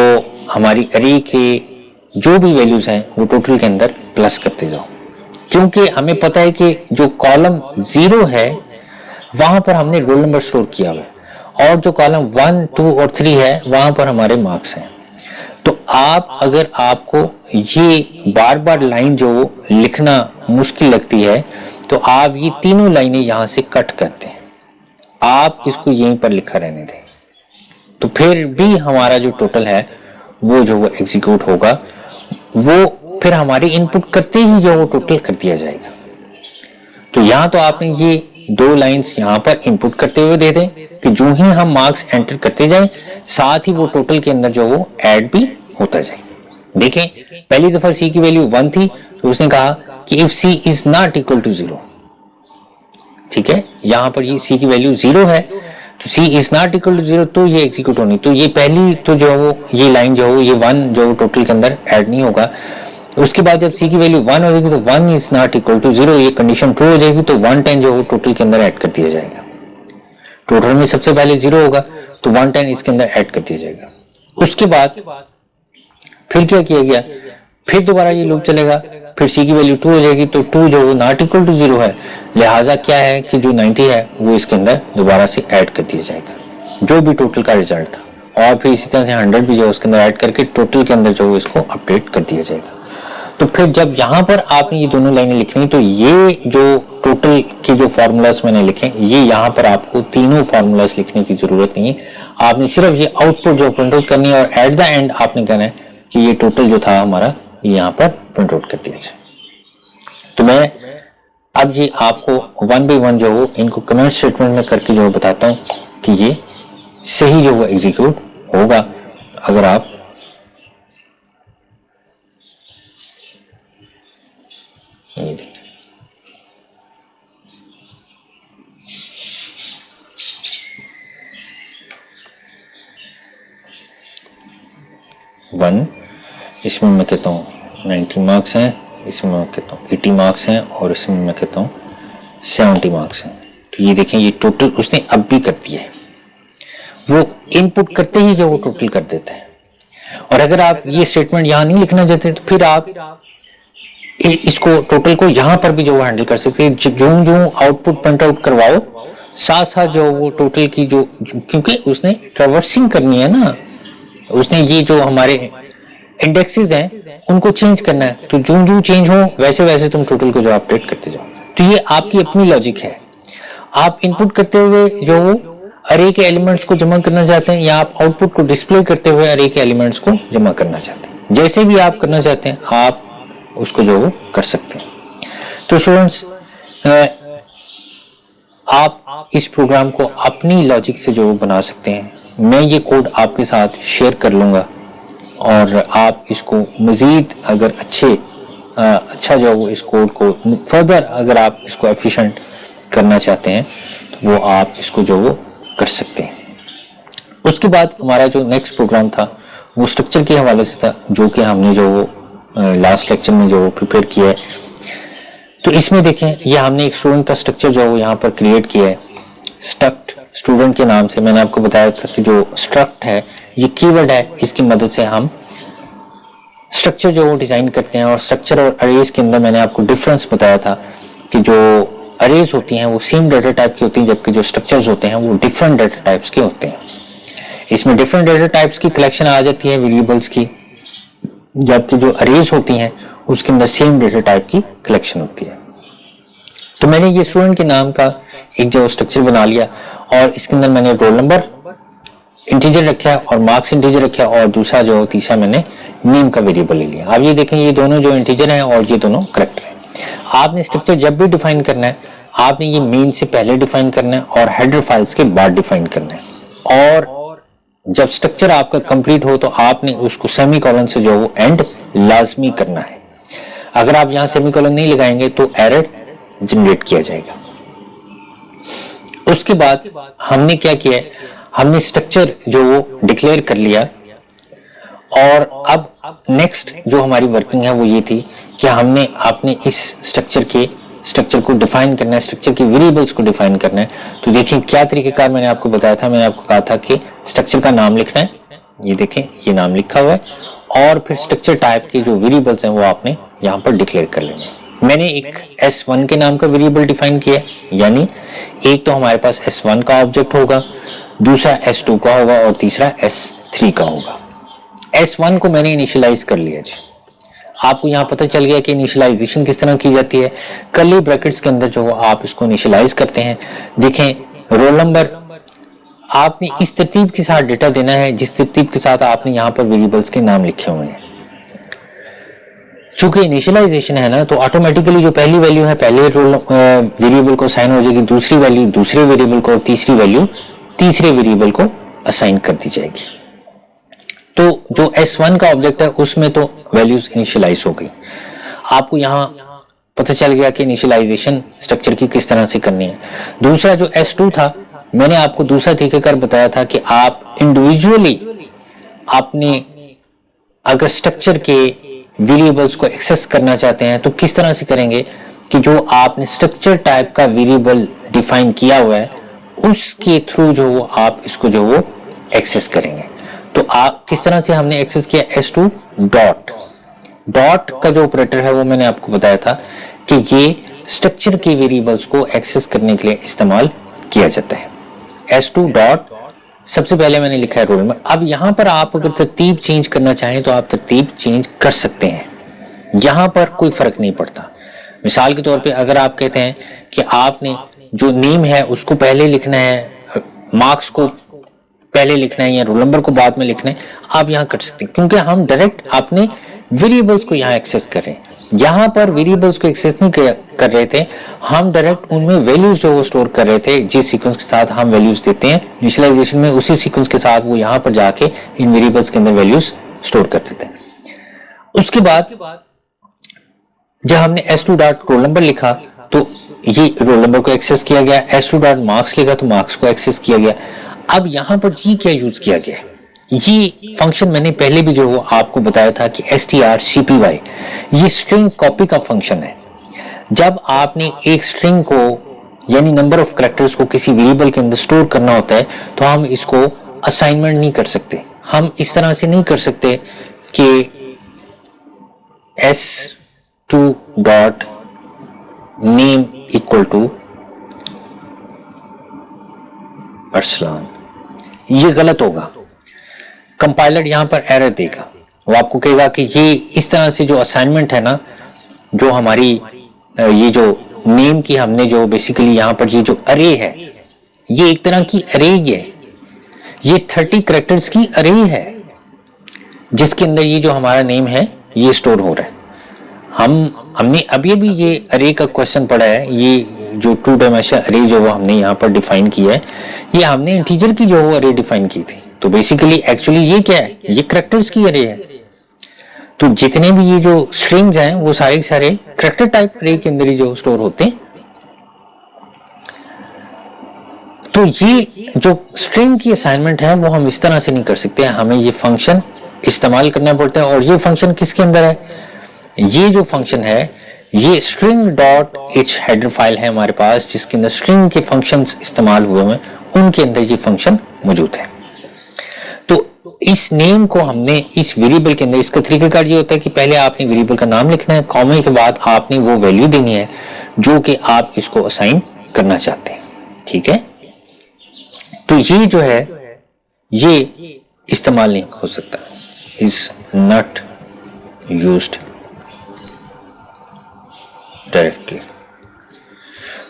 हमारी अरे के जो भी वैल्यूज हैं वो टोटल के अंदर प्लस करते जाओ, क्योंकि हमें पता है कि जो कॉलम 0 है वहां पर हमने रोल नंबर स्टोर किया हुआ है, और जो कॉलम 1 2 और 3 है वहां पर हमारे मार्क्स हैं। तो आप अगर आपको ये बार बार लाइन जो लिखना मुश्किल लगती है तो आप ये तीनों लाइनें यहां से कट करते हैं, आप इसको यहीं पर लिखा रहने दें, तो फिर भी हमारा जो टोटल है वो जो वो एग्जीक्यूट होगा, वो फिर हमारी इनपुट करते ही जो वो टोटल कर दिया जाएगा। तो यहाँ तो आपने ये 2 लाइंस यहाँ पर इनपुट करते हुए दे दें कि जो ही हम मार्क्स एंटर करते जाएं साथ ही वो टोटल के अंदर जो वो ऐड भी होता जाए। देखें पहली दफा सी की वैल्यू 1 थी तो उसने कहा कि if c is not equal to 0, ठीक है, यहाँ पर ये सी की वैल्यू 0 है तो सी इज नॉट इक्वल टू 0 तो ये एग्जीक्यूट होनी। तो ये पहली तो जो वो ये लाइन जो ये 1 जो टोटल के अंदर ऐड नहीं होगा। उसके बाद जब सी की वैल्यू 1 हो जाएगी तो 1 इज नॉट इक्वल टू 0, ये कंडीशन ट्रू हो जाएगी तो 110 जो टोटल के अंदर ऐड कर दिया जाएगा। टोटल में सबसे पहले 0 होगा तो 110 इसके अंदर ऐड कर दिया जाएगा। उसके बाद फिर क्या किया गया, फिर दोबारा ये लूप चलेगा, फिर सी की वैल्यू 2 हो जाएगी तो 2 जो नॉट इक्वल टू 0 है, लिहाजा क्या है कि जो 90 है वो इसके अंदर दोबारा से ऐड कर दिया जाएगा जो भी टोटल का रिजल्ट था, और फिर इसी तरह से 100 भी जो उसके अंदर ऐड करके टोटल के अंदर जो इसको अपडेट कर दिया जाएगा। तो फिर जब यहाँ पर आपने ये दोनों लाइनें लिखनी, तो ये जो टोटल के जो फार्मूलाज मैंने लिखे, ये यहाँ पर आपको तीनों फार्मूलाज लिखने की जरूरत नहीं है। आपने सिर्फ ये आउटपुट जो प्रिंट आउट करनी है और एट द एंड आपने कहना है कि ये टोटल जो था हमारा यहाँ पर प्रिंट आउट कर दिया जाए। तो मैं अब ये आपको वन बाई वन जो हो इनको कमेंट स्टेटमेंट में करके जो बताता हूँ कि ये सही जो वो एग्जीक्यूट होगा। अगर आप ये देखिए, वन, इसमें मैं कहता हूँ 90 मार्क्स हैं, इसमें मैं कहता हूँ 80 मार्क्स हैं और इसमें मैं कहता हूँ 70 मार्क्स हैं। तो ये देखें, ये टोटल उसने अब भी कर दिया है, वो इनपुट करते ही जो वो टोटल कर देता है। और अगर आप ये स्टेटमेंट यहाँ नहीं लिखना चाहते तो फिर आप इसको टोटल को यहाँ पर भी जो हैंडल कर सकते हैं। जो जो आउटपुट प्रिंट आउट करवाओ, साथ साथ जो वो टोटल की जो, क्योंकि उसने ट्रैवर्सिंग करनी है ना, उसने ये जो हमारे इंडेक्सेस हैं उनको चेंज करना है। तो जो जो चेंज हो वैसे वैसे तुम टोटल को जो अपडेट करते जाओ। तो ये आपकी अपनी लॉजिक है। आप इनपुट करते हुए जो अरे के एलिमेंट्स को जमा करना चाहते हैं या आप आउटपुट को डिस्प्ले करते हुए अरे के एलिमेंट्स को जमा करना चाहते हैं, जैसे भी आप करना चाहते हैं आप उसको जो कर सकते हैं। तो स्टूडेंट्स, आप इस प्रोग्राम को अपनी लॉजिक से जो बना सकते हैं। मैं ये कोड आपके साथ शेयर कर लूँगा और आप इसको मज़ीद अगर अच्छा जो इस कोड को फर्दर अगर आप इसको एफिशिएंट करना चाहते हैं तो वो आप इसको जो कर सकते हैं। उसके बाद हमारा जो नेक्स्ट प्रोग्राम था वो स्ट्रक्चर के हवाले से था, जो कि हमने जो लास्ट लेक्चर में जो प्रिपेयर किया है। तो इसमें देखें, ये हमने एक स्टूडेंट का स्ट्रक्चर जो है यहाँ पर क्रिएट किया है स्ट्रक्ट स्टूडेंट के नाम से। मैंने आपको बताया था कि जो स्ट्रक्ट है ये कीवर्ड है, इसकी मदद से हम स्ट्रक्चर जो डिजाइन करते हैं। और स्ट्रक्चर और अरेज के अंदर मैंने आपको डिफरेंस बताया था कि जो अरेज होती हैं वो सेम डाटा टाइप की होती हैं, जबकि जो स्ट्रक्चर्स होते हैं वो डिफरेंट डाटा टाइप्स के होते हैं। इसमें डिफरेंट डाटा टाइप्स की कलेक्शन आ जाती है वेरिएबल्स की, जबकि जो अरेज होती हैं उसके अंदर सेम डाटा टाइप की कलेक्शन होती है। तो मैंने ये स्टूडेंट के नाम का एक जो स्ट्रक्चर बना लिया और इसके अंदर मैंने रोल नंबर इंटीजर रखा और मार्क्स इंटीजर रखा और दूसरा जो तीसरा मैंने नेम का वेरिएबल ले लिया। अब ये देखें, ये दोनों जो इंटीजर हैं और ये दोनों करेक्टर हैं। आपने स्ट्रक्चर जब भी डिफाइन करना है आपने ये मेन से पहले डिफाइन करना है और हेडर फाइल्स के बाद डिफाइन करना है। और जब स्ट्रक्चर आपका कंप्लीट हो तो आपने उसको सेमीकोलन से जो एंड लाजमी करना है। अगर आप यहाँ सेमीकोलन नहीं लगाएंगे तो एरर जनरेट किया जाएगा। उसके बाद हमने क्या किया है, हमने स्ट्रक्चर जो डिक्लेयर कर लिया और अब नेक्स्ट जो हमारी वर्किंग है वो ये थी कि हमने आपने इस स्ट्रक्चर को डिफाइन करना है, स्ट्रक्चर की वेरिएबल्स को डिफाइन करना है। तो देखें क्या तरीकेकार मैंने आपको बताया था, मैंने आपको कहा था कि स्ट्रक्चर का नाम लिखना है, ये देखें ये नाम लिखा हुआ है और फिर स्ट्रक्चर टाइप के जो वेरिएबल्स हैं वो आपने यहाँ पर डिक्लेयर कर लेने हैं। मैंने एक S1 के नाम का वेरिएबल डिफाइन किया, यानी एक तो हमारे पास S1 का ऑब्जेक्ट होगा, दूसरा S2 का होगा और तीसरा S3 का होगा। S1 को मैंने इनिशियलाइज कर लिया जी। आपको यहाँ पता चल गया कि इनिशियलाइजेशन किस तरह की जाती है। कर्ली ब्रैकेट्स के अंदर जो आप इसको इनिशियलाइज करते हैं। देखें रोल नंबर आपने इस तरतीब के साथ डेटा देना है जिस तरतीब के साथ आपने यहाँ पर वेरिएबल्स के नाम लिखे हुए हैं। चूंकि इनिशियलाइजेशन है ना तो ऑटोमेटिकली जो पहली वैल्यू है पहले वेरिएबल को असाइन हो जाएगी, दूसरी वैल्यू दूसरे वेरिएबल को और तीसरी वैल्यू तीसरे वेरिएबल को असाइन कर दी जाएगी। तो जो S1 का ऑब्जेक्ट है उसमें तो वैल्यूज इनिशियलाइज हो गई। आपको यहाँ पता चल गया कि इनिशियलाइजेशन स्ट्रक्चर की किस तरह से करनी है। दूसरा जो S2 था, मैंने आपको दूसरा तरीकेकार बताया था कि आप इंडिविजुअली आपने अगर स्ट्रक्चर के वेरिएबल्स को एक्सेस करना चाहते हैं तो किस तरह से करेंगे कि जो आपने स्ट्रक्चर टाइप का वेरिएबल डिफाइन किया हुआ है उसके थ्रू जो आप इसको जो एक्सेस करेंगे। तो आप किस तरह से हमने एक्सेस किया, S2 डॉट का जो ऑपरेटर है वो मैंने आपको बताया था कि ये स्ट्रक्चर के वेरिएबल्स को एक्सेस करने के लिए इस्तेमाल किया जाता है। S2 डॉट सबसे पहले मैंने लिखा है रोल नंबर। अब यहाँ पर आप अगर तरतीब चेंज करना चाहें तो आप तरतीब चेंज कर सकते हैं। यहाँ पर कोई फर्क नहीं पड़ता। मिसाल के तौर पे अगर आप कहते हैं कि आपने जो नेम है उसको पहले लिखना है, मार्क्स को पहले लिखना है या रोल नंबर को बाद में लिखना है, आप यहाँ कर सकते हैं, क्योंकि हम डायरेक्ट अपने वेरिएबल्स को यहाँ एक्सेस कर रहे हैं। यहाँ पर वेरिएबल्स को एक्सेस नहीं कर रहे थे, हम डायरेक्ट उनमें वैल्यूज जो वो स्टोर कर रहे थे, जिस सीक्वेंस के साथ हम वैल्यूज देते हैं इनिशियलाइजेशन में, उसी सीक्वेंस के साथ वो यहाँ पर जाके इन वेरिएबल्स के अंदर वैल्यूज स्टोर कर देते हैं। उसके बाद जब हमने s2 डॉट रोल नंबर लिखा तो ये रोल नंबर को एक्सेस किया गया, s2 डॉट मार्क्स लिखा तो मार्क्स को एक्सेस किया गया। अब यहाँ पर ये क्या यूज किया गया है, ये फंक्शन मैंने पहले भी जो आपको बताया था कि strcpy, ये स्ट्रिंग कॉपी का फंक्शन है। जब आपने एक स्ट्रिंग को यानी नंबर ऑफ कैरेक्टर्स को किसी वेरिएबल के अंदर स्टोर करना होता है तो हम इसको असाइनमेंट नहीं कर सकते। हम इस तरह से नहीं कर सकते कि s2 dot name equal to Arsalan, ये गलत होगा। कंपाइलर यहां पर एरर देगा, वो आपको कहेगा कि ये इस तरह से जो असाइनमेंट है ना, जो हमारी ये जो नेम की हमने जो बेसिकली यहां पर ये जो अरे है, ये एक तरह की अरे है, ये 30 कैरेक्टर्स की अरे है जिसके अंदर ये जो हमारा नेम है ये स्टोर हो रहा है। हमने अभी भी ये अरे का क्वेश्चन पढ़ा है, ये जो 2 डायमेंशनल अरे जो वो हमने यहाँ पर डिफाइन किया है, ये हमने इंटीजर की जो वो अरे डिफाइन की थी। तो बेसिकली एक्चुअली ये क्या है, ये कैरेक्टर्स की अरे है। तो जितने भी ये जो स्ट्रिंग्स हैं वो सारे सारे कैरेक्टर टाइप अरे के अंदर ही जो स्टोर होते हैं। तो ये जो स्ट्रिंग की असाइनमेंट है वो हम इस तरह से नहीं कर सकते, हमें ये फंक्शन इस्तेमाल करना पड़ता है। और ये फंक्शन किसके अंदर है, ये जो फंक्शन है ये string dot h header file है हमारे पास, जिसके अंदर स्ट्रिंग के फंक्शंस इस्तेमाल हुए हैं, उनके अंदर ये फंक्शन मौजूद है। तो इस नेम को हमने इस वेरिएबल के अंदर, इसका तरीकाकार ये होता है कि पहले आपने वेरिएबल का नाम लिखना है, कॉमा के बाद आपने वो वैल्यू देनी है जो कि आप इसको असाइन करना चाहते हैं। ठीक है, तो ये जो है ये इस्तेमाल नहीं हो सकता, इज नॉट यूज्ड डायरेक्टली।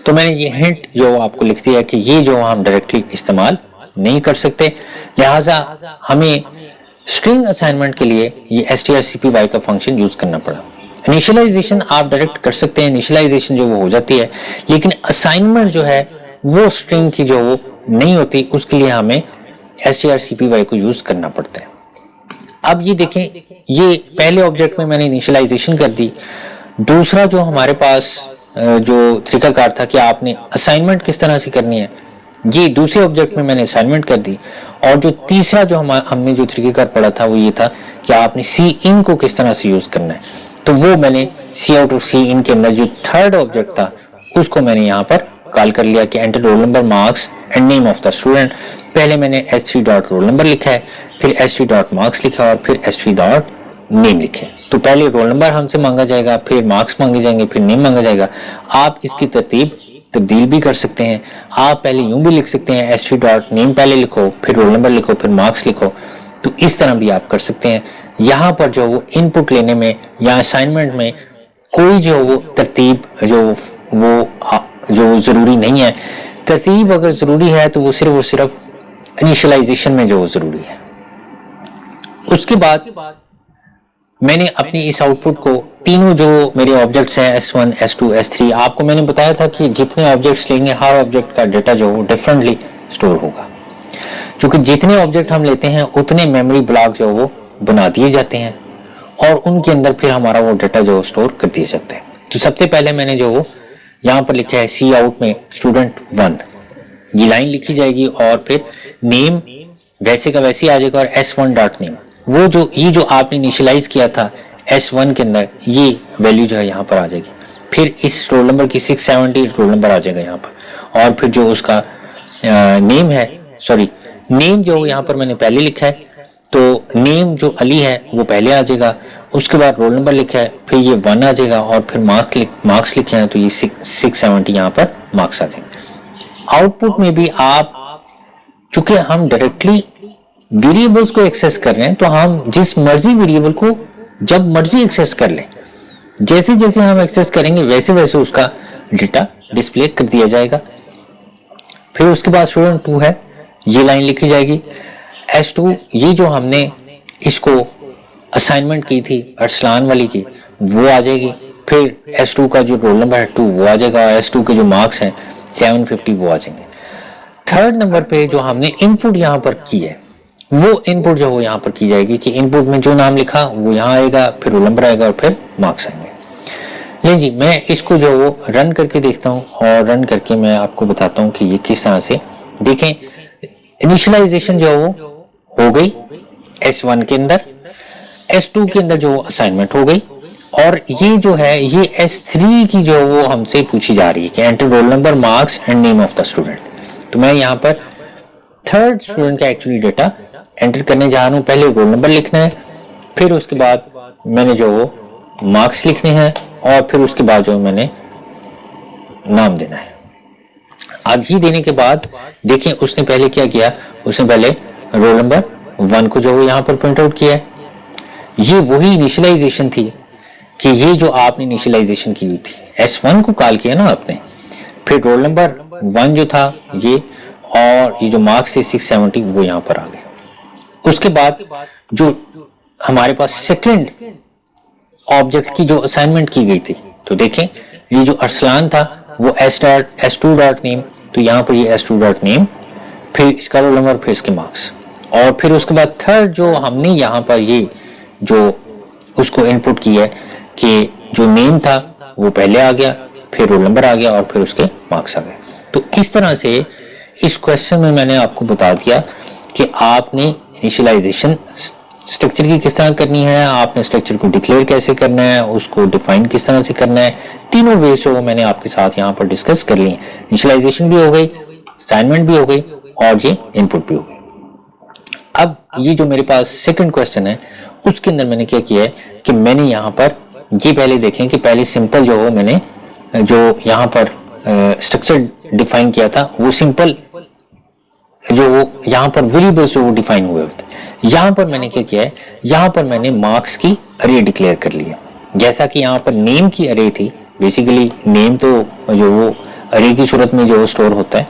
तो मैंने ये हिंट जो आपको लिख दिया कि ये जो हम डायरेक्टली इस्तेमाल नहीं कर सकते, लिहाजा हमें स्ट्रिंग असाइनमेंट के लिए ये strcpy का फंक्शन यूज करना पड़ा। इनिशियलाइजेशन आप डायरेक्ट कर सकते हैं, इनिशियलाइजेशन जो वो हो जाती है, लेकिन असाइनमेंट जो है वो स्ट्रिंग की जो वो नहीं होती, उसके लिए हमें strcpy को यूज करना पड़ता है। अब ये देखें, ये पहले ऑब्जेक्ट में मैंने इनिशियलाइजेशन कर दी। दूसरा जो हमारे पास जो तरीकाकार था कि आपने असाइनमेंट किस तरह से करनी है, ये दूसरे ऑब्जेक्ट में मैंने असाइनमेंट कर दी। और जो तीसरा जो हमने जो तरीकाकार पढ़ा था वो ये था कि आपने सी इन को किस तरह से यूज करना है, तो वो मैंने सी आउट और सी इन के अंदर जो थर्ड ऑब्जेक्ट था उसको मैंने यहाँ पर कॉल कर लिया कि enter roll number marks and name of the student. पहले मैंने s3 डॉट रोल नंबर लिखा है, फिर s3 डॉट मार्क्स लिखा और फिर s3 डॉट नेम लिखे। तो पहले रोल नंबर हमसे मांगा जाएगा, फिर मार्क्स मांगे जाएंगे, फिर नेम मांगा जाएगा। आप इसकी तरतीब तब्दील भी कर सकते हैं, आप पहले यूं भी लिख सकते हैं s3 डॉट नेम पहले लिखो, फिर रोल नंबर लिखो, फिर मार्क्स लिखो। तो इस तरह भी आप कर सकते हैं। यहाँ पर जो वो इनपुट लेने में या असाइनमेंट में कोई जो वो तरतीब जो जरूरी नहीं है। तरतीब अगर जरूरी है तो वो सिर्फ और सिर्फ इनिशियलाइजेशन में जो जरूरी है। उसके बाद मैंने अपनी इस आउटपुट को तीनों जो मेरे ऑब्जेक्ट्स हैं s1, s2, s3, आपको मैंने बताया था कि जितने ऑब्जेक्ट्स लेंगे हर ऑब्जेक्ट का डेटा जो डिफरेंटली स्टोर होगा, क्योंकि जितने ऑब्जेक्ट हम लेते हैं उतने मेमोरी ब्लॉक जो वो बना दिए जाते हैं और उनके अंदर फिर हमारा वो डेटा जो स्टोर कर दिया जाता है। तो सबसे पहले मैंने जो यहाँ पर लिखा है सी आउट में स्टूडेंट 1, ये लाइन लिखी जाएगी और फिर नेम वैसे का वैसे आ जाएगा और s1 डॉट नेम, वो जो ये जो आपने इनिशियलाइज किया था s1 के अंदर, ये वैल्यू जो है यहाँ पर आ जाएगी। फिर इस रोल नंबर की 670 रोल नंबर आ जाएगा यहाँ पर, और फिर जो उसका नेम है, सॉरी नेम जो यहाँ पर मैंने पहले लिखा है, तो नेम जो अली है वो पहले आ जाएगा। उसके बाद रोल नंबर लिखा है, फिर ये 1 आ जाएगा और फिर मार्क्स लिखे हैं तो ये 670 यहाँ पर मार्क्स आ जाएंगे। आउटपुट में भी आप, चूंकि हम डायरेक्टली वेरिएबल्स को एक्सेस कर रहे हैं तो हम जिस मर्जी वेरिएबल को जब मर्जी एक्सेस कर लें, जैसे जैसे हम एक्सेस करेंगे वैसे वैसे उसका डेटा डिस्प्ले कर दिया जाएगा। फिर उसके बाद स्टूडेंट 2 है, ये लाइन लिखी जाएगी S2, ये जो हमने इसको असाइनमेंट की थी अरसलान वाली की वो आ जाएगी। फिर S2 का जो रोल नंबर है 2 वो आ जाएगा, S2 के जो मार्क्स हैं 750 वो आ जाएंगे। थर्ड नंबर पे जो हमने इनपुट यहाँ पर की है वो इनपुट जो वो यहाँ पर की जाएगी कि इनपुट में जो नाम लिखा वो यहाँ आएगा, फिर रोल नंबर आएगा और फिर मार्क्स आएंगे। लेकिन जी मैं इसको जो वो रन करके देखता हूँ और रन करके मैं आपको बताता हूँ कि ये किस तरह से। देखें इनिशियलाइजेशन जो वो हो गई S1 के अंदर, S2 के अंदर जो असाइनमेंट हो गई, और ये जो है ये S3 की जो वो हमसे पूछी जा रही है कि enter roll number, marks and name of the student. तो मैं यहाँ पर थर्ड स्टूडेंट का एक्चुअली डेटा एंटर करने जा रहा हूँ। पहले रोल नंबर लिखना है, फिर उसके बाद मैंने जो वो मार्क्स लिखने हैं और फिर उसके बाद जो मैंने नाम देना है। अब ये देने के बाद देखिए उसने पहले क्या किया, उसने पहले रोल नंबर 1 को जो यहाँ पर प्रिंट आउट किया है। ये वही इनिशियलाइजेशन थी कि ये जो आपने इनिशियलाइजेशन की हुई थी S1 को कॉल किया ना आपने, फिर रोल नंबर 1 जो था ये, और ये जो मार्क्स है 670 वो यहाँ पर आ गए। उसके बाद जो हमारे पास सेकंड ऑब्जेक्ट की जो असाइनमेंट की गई थी, तो देखें ये जो अरसलान था वो S2 डॉट नेम, तो यहाँ पर ये S2 डॉट नेम, फिर इसका रोल नंबर, फिर इसके मार्क्स, और फिर उसके बाद थर्ड जो हमने यहाँ पर ये जो उसको इनपुट किया है कि जो नेम था वो पहले आ गया, फिर रोल नंबर आ गया और फिर उसके मार्क्स आ गए। तो इस तरह से इस क्वेश्चन में मैंने आपको बता दिया कि आपने इनिशियलाइजेशन स्ट्रक्चर की किस तरह करनी है, आपने स्ट्रक्चर को डिक्लेयर कैसे करना है, उसको डिफाइन किस तरह से करना है। तीनों वे जो मैंने आपके साथ यहाँ पर डिस्कस कर ली। इनिशियलाइजेशन भी हो गई, असाइनमेंट भी हो गई और ये इनपुट भी हो गई। अब ये जो मेरे पास सेकंड क्वेश्चन है उसके अंदर मैंने क्या किया है कि मैंने यहाँ पर ये पहले देखें कि पहले सिंपल जो हो मैंने जो यहाँ पर स्ट्रक्चर डिफाइन किया था वो सिंपल जो वो यहाँ पर वेरिएबल्स जो वो डिफाइन हुए थे। यहाँ पर मैंने क्या किया है, यहाँ पर मैंने मार्क्स की अरे डिक्लेयर कर लिया। जैसा कि यहाँ पर नेम की अरे थी, बेसिकली नेम तो जो वो अरे की सूरत में जो स्टोर होता है,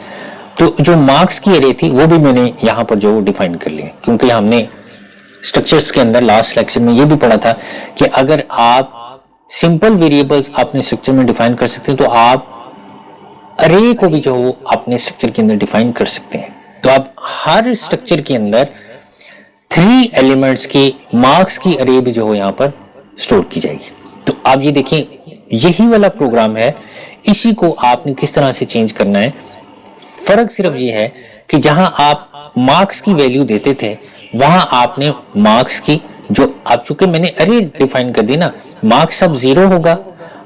तो जो मार्क्स की अरे थी वो भी मैंने यहाँ पर जो वो डिफाइन कर लिया। क्योंकि हमने स्ट्रक्चर्स के अंदर लास्ट लेक्चर में ये भी पढ़ा था कि अगर आप सिंपल वेरिएबल्स अपने स्ट्रक्चर में डिफाइन कर सकते हैं तो आप अरे को भी जो वो अपने स्ट्रक्चर के अंदर डिफाइन कर सकते हैं। तो आप हर स्ट्रक्चर के अंदर 3 एलिमेंट्स की मार्क्स की अरे भी जो हो यहाँ पर स्टोर की जाएगी। तो आप ये देखें यही वाला प्रोग्राम है, इसी को आपने किस तरह से चेंज करना है। फर्क सिर्फ ये है कि जहां आप मार्क्स की वैल्यू देते थे वहां आपने मार्क्स की जो आप चूंकि मैंने अरे डिफाइन कर दी ना, मार्क्स अब 0 होगा,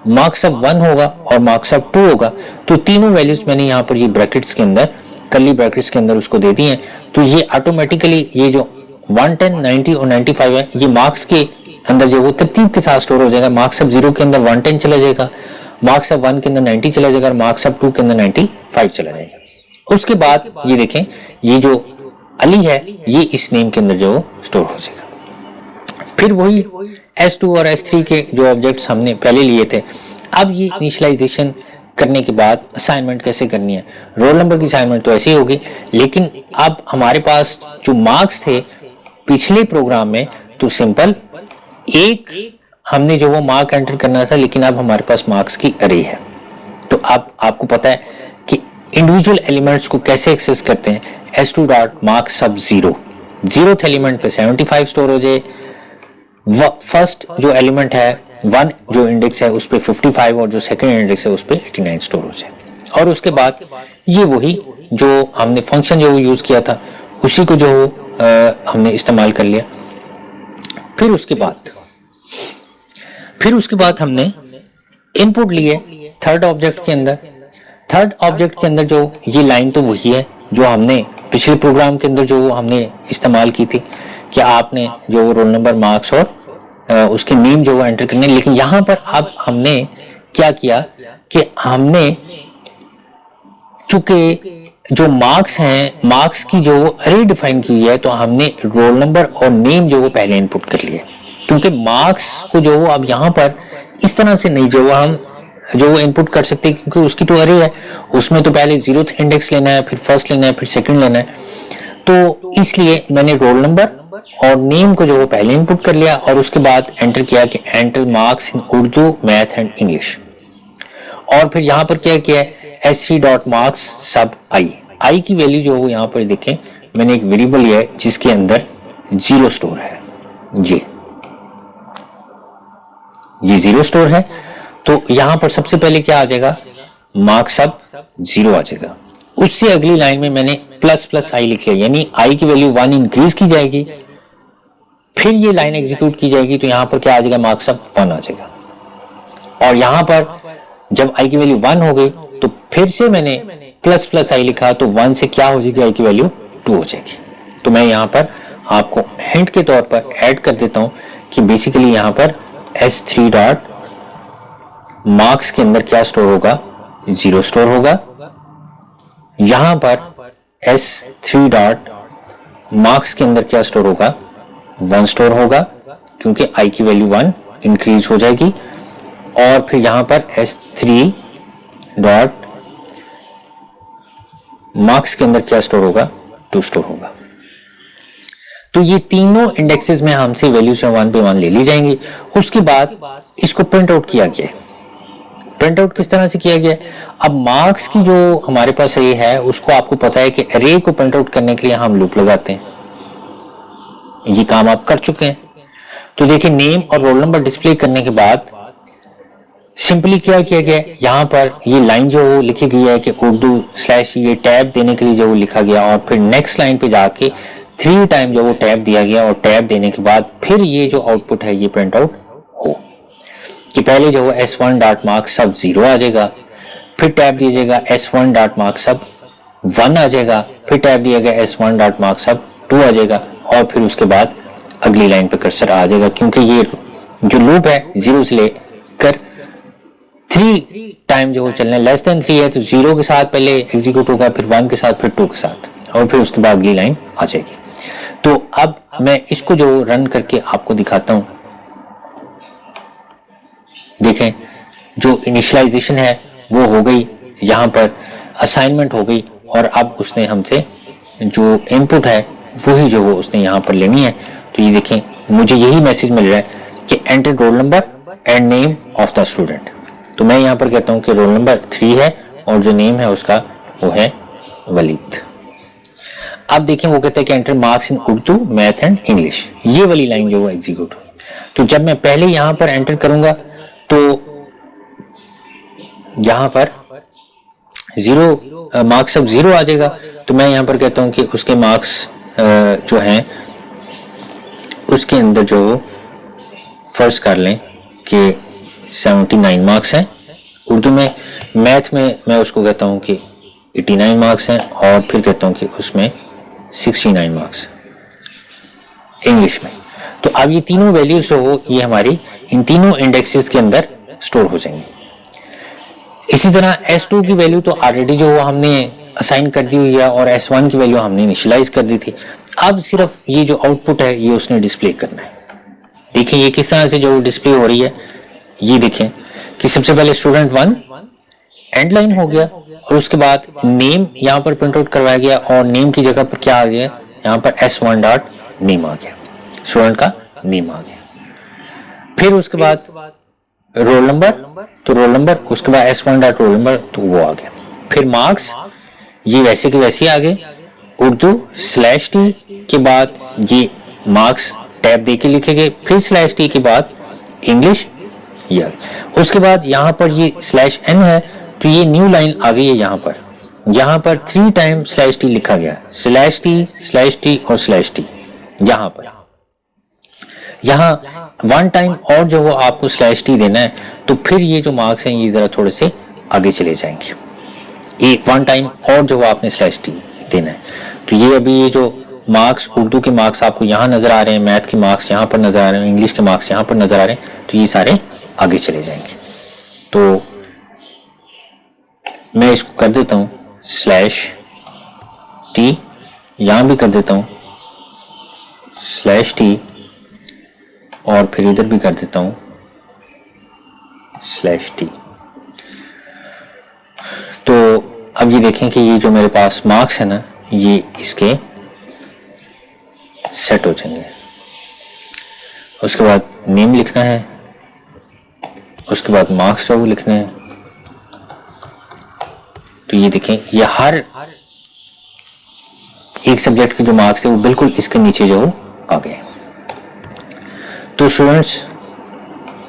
मार्क्स अब 1 होगा और मार्क्स अब 2 होगा। तो तीनों वैल्यूज मैंने यहाँ पर ये ब्रैकेट्स के अंदर कर्ली ब्रैकेट्स के अंदर उसको दे दी हैं। तो ये ऑटोमेटिकली ये जो 110, 90 और 95 है ये मार्क्स के अंदर जो वो तरतीब के साथ स्टोर हो जाएगा। मार्क्स अब 0 के अंदर 110 चला जाएगा, मार्क्स अब 1 के अंदर 90 चला जाएगा और मार्क्स अब 2 के अंदर 95 चला जाएगा। उसके बाद ये देखें ये जो अली है ये इस नेम के अंदर जो स्टोर हो जाएगा। फिर वही S2 और S3 के जो ऑब्जेक्ट्स हमने पहले लिए थे, अब ये इनिशियलाइजेशन करने के बाद असाइनमेंट कैसे करनी है। रोल नंबर की असाइनमेंट तो ऐसे ही होगी, लेकिन अब हमारे पास जो मार्क्स थे पिछले प्रोग्राम में तो सिंपल एक हमने जो वो मार्क एंटर करना था, लेकिन अब हमारे पास मार्क्स की अरे है। तो अब आपको पता है कि इंडिविजुअल एलिमेंट्स को कैसे एक्सेस करते हैं। S2 डॉट मार्क्स अब 0th एलिमेंट पे 75 स्टोर हो जाए, फर्स्ट जो एलिमेंट है 1 जो इंडेक्स है उस पे 55 और जो सेकंड इंडेक्स है उस पे 89 स्टोर हो जाए। और उसके बाद ये वही जो हमने फंक्शन जो यूज किया था उसी को जो हमने इस्तेमाल कर लिया। फिर उसके बाद हमने इनपुट लिए थर्ड ऑब्जेक्ट के अंदर। थर्ड ऑब्जेक्ट के अंदर जो ये लाइन तो वही है जो हमने पिछले प्रोग्राम के अंदर जो हमने इस्तेमाल की थी कि आपने जो रोल नंबर, मार्क्स और उसके नेम जो वो एंटर करने। लेकिन यहाँ पर अब हमने क्या किया कि हमने चूंकि जो मार्क्स हैं, मार्क्स की जो अरे डिफाइन की हुई है, तो हमने रोल नंबर और नेम जो वो पहले इनपुट कर लिए। क्योंकि मार्क्स को जो वो अब यहाँ पर इस तरह से नहीं जो वो इनपुट कर सकते हैं, क्योंकि उसकी तो अरे है, उसमें तो पहले 0th इंडेक्स लेना है, फिर फर्स्ट लेना है, फिर सेकंड लेना है। तो इसलिए मैंने रोल नंबर और नेम को जो वो पहले इनपुट कर लिया और उसके बाद एंटर किया कि enter marks in Urdu, math and English. और फिर यहाँ पर क्या किया है, S3 डॉट मार्क्स सब आई की वैल्यू जो हो यहाँ पर देखें, मैंने एक वेरिएबल लिया है जिसके अंदर 0 स्टोर है। ये 0 स्टोर है, तो यहां पर सबसे पहले क्या आ जाएगा, मार्क्स सब 0 आ जाएगा। उससे अगली लाइन में मैंने प्लस प्लस आई लिख लिया, यानी आई की वैल्यू 1 इंक्रीज की जाएगी, फिर ये लाइन एग्जीक्यूट की जाएगी, तो यहां पर क्या आ जाएगा, मार्क्स सब 1 आ जाएगा। और यहां पर जब आई की वैल्यू 1 हो गई तो फिर से मैंने प्लस प्लस आई लिखा, तो 1 से क्या हो जाएगी, आई की वैल्यू 2 हो जाएगी। तो मैं यहां पर आपको हिंट के तौर पर ऐड कर देता हूं कि बेसिकली यहां पर S3 डॉट मार्क्स के अंदर क्या स्टोर होगा, 0 स्टोर होगा। यहां पर S3 डॉट मार्क्स के अंदर क्या स्टोर होगा, 1 स्टोर होगा, क्योंकि आई की वैल्यू 1 इंक्रीज हो जाएगी। और फिर यहां पर S3 डॉट मार्क्स के अंदर क्या स्टोर होगा, 2 स्टोर होगा। तो ये तीनों इंडेक्सेस में हमसे वैल्यूज 1 पे 1 ले ली जाएंगी। उसके बाद इसको प्रिंट आउट किया गया है। प्रिंट आउट किस तरह से किया गया, अब मार्क्स की जो हमारे पास ये है उसको आपको पता है कि अरे को प्रिंट आउट करने के लिए हम लूप लगाते हैं, ये काम आप कर चुके हैं। तो देखिए नेम और रोल नंबर डिस्प्ले करने के बाद सिंपली क्या किया गया, यहाँ पर ये लाइन जो लिखी गई है कि उर्दू स्लैश ये टैब देने के लिए जो लिखा गया, और फिर नेक्स्ट लाइन पे जाके 3 टाइम जो वो टैब दिया गया, और टैब देने के बाद फिर ये जो आउटपुट है ये प्रिंट आउट हो कि पहले जो S1 डॉट मार्क्स सब 0 आ जाएगा, फिर टैब दीजिएगा S1 डॉट मार्क्स सब 1 आ जाएगा, फिर टैब दिया गया S1 डॉट मार्क्स सब 2 आ जाएगा, और फिर उसके बाद अगली लाइन पे कर्सर आ जाएगा, क्योंकि ये जो लूप है 0 से लेकर 3 टाइम जो चलना है, लेस देन 3 है तो 0 के साथ पहले एग्जीक्यूट होगा, फिर 1 के साथ, फिर 2 के साथ, और फिर उसके बाद अगली लाइन आ जाएगी। तो अब मैं इसको जो रन करके आपको दिखाता हूं, देखें जो इनिशियलाइजेशन है वो हो गई, यहाँ पर असाइनमेंट हो गई, और अब उसने हमसे जो इनपुट है वही जो वो उसने यहाँ पर लेनी है। तो ये देखें मुझे यही मैसेज मिल रहा है कि enter roll number and name of the student. तो मैं यहाँ पर कहता हूँ कि रोल नंबर 3 है और जो नेम है उसका वो है वलीद। अब देखें वो कहते हैं कि enter marks in Urdu, math and English, ये वाली लाइन जो वो एग्जीक्यूट हुई। तो जब मैं पहले यहाँ पर एंटर करूंगा तो यहाँ पर 0 मार्क्स सब 0 आ जाएगा। तो मैं यहाँ पर कहता हूँ कि उसके मार्क्स जो हैं उसके अंदर जो फर्ज कर लें कि 79 मार्क्स हैं उर्दू में, मैथ में मैं उसको कहता हूँ कि 89 मार्क्स हैं, और फिर कहता हूँ कि उसमें 69 मार्क्स इंग्लिश में। तो अब ये तीनों वैल्यूज जो हो ये हमारी इन तीनों इंडेक्सेस के अंदर स्टोर हो जाएंगे। इसी तरह S2 की वैल्यू तो ऑलरेडी जो हमने असाइन कर दी हुई है, और S1 की वैल्यू हमने इनिशियलाइज कर दी थी। अब सिर्फ ये जो आउटपुट है ये उसने डिस्प्ले करना है। देखिए ये किस तरह से जो डिस्प्ले हो रही है, ये देखें कि सबसे पहले स्टूडेंट 1 एंड लाइन हो गया, और उसके बाद नेम यहाँ पर प्रिंट आउट करवाया गया, और नेम की जगह पर क्या आ गया, यहाँ पर S1 डॉट नेम आ गया, स्टूडेंट का नेम आ गया। फिर उसके बाद रोल नंबर, तो रोल नंबर, उसके बाद S1 डॉट रोल नंबर, तो वो आ गया। फिर मार्क्स ये वैसे के वैसे आ गए, उर्दू /T के बाद ये मार्क्स टैब दे के लिखे गए, फिर /T के बाद इंग्लिश ये आ गया। उसके बाद यहाँ पर ये /N है, तो ये न्यू लाइन आ गई है। यहाँ पर 3 टाइम /T लिखा गया, /T और /T। यहाँ 1 टाइम और जो वो आपको /T देना है, तो फिर ये जो मार्क्स हैं ये जरा थोड़े से आगे चले जाएंगे, एक 1 टाइम और जो आपने /T देना है। तो ये अभी ये जो मार्क्स, उर्दू के मार्क्स आपको यहाँ नजर आ रहे हैं, मैथ के मार्क्स यहाँ पर नजर आ रहे हैं, इंग्लिश के मार्क्स यहाँ पर नजर आ रहे हैं, तो ये सारे आगे चले जाएंगे। तो मैं इसको कर देता हूँ /T, यहाँ भी कर देता हूँ /T, और फिर इधर भी कर देता हूँ /t। तो अब ये देखें कि ये जो मेरे पास मार्क्स है ना, ये इसके सेट हो जाएंगे। उसके बाद नेम लिखना है, उसके बाद मार्क्स जो लिखने हैं। तो ये देखें, ये हर एक सब्जेक्ट के जो मार्क्स है वो बिल्कुल इसके नीचे जो आ गए। तो स्टूडेंट्स,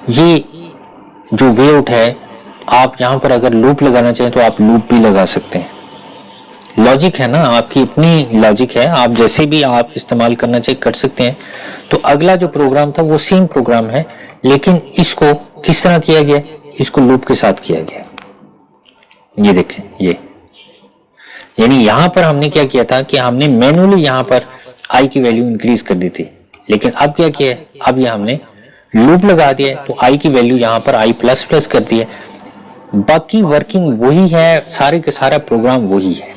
ये जो वे आउट है, आप यहां पर अगर लूप लगाना चाहें तो आप लूप भी लगा सकते हैं। लॉजिक है ना, आपकी अपनी लॉजिक है, आप जैसे भी आप इस्तेमाल करना चाहिए कर सकते हैं। तो अगला जो प्रोग्राम था वो सेम प्रोग्राम है, लेकिन इसको किस तरह किया गया, इसको लूप के साथ किया गया। ये देखें, ये यानी यहां पर हमने क्या किया था कि हमने मैन्युअली यहां पर आई की वैल्यू इंक्रीज कर दी थी, लेकिन अब क्या किया है, अब ये हमने लूप लगा दिया है, तो आई की वैल्यू यहां पर आई प्लस प्लस कर दी है। बाकी वर्किंग वही है, सारे के सारा प्रोग्राम वही है।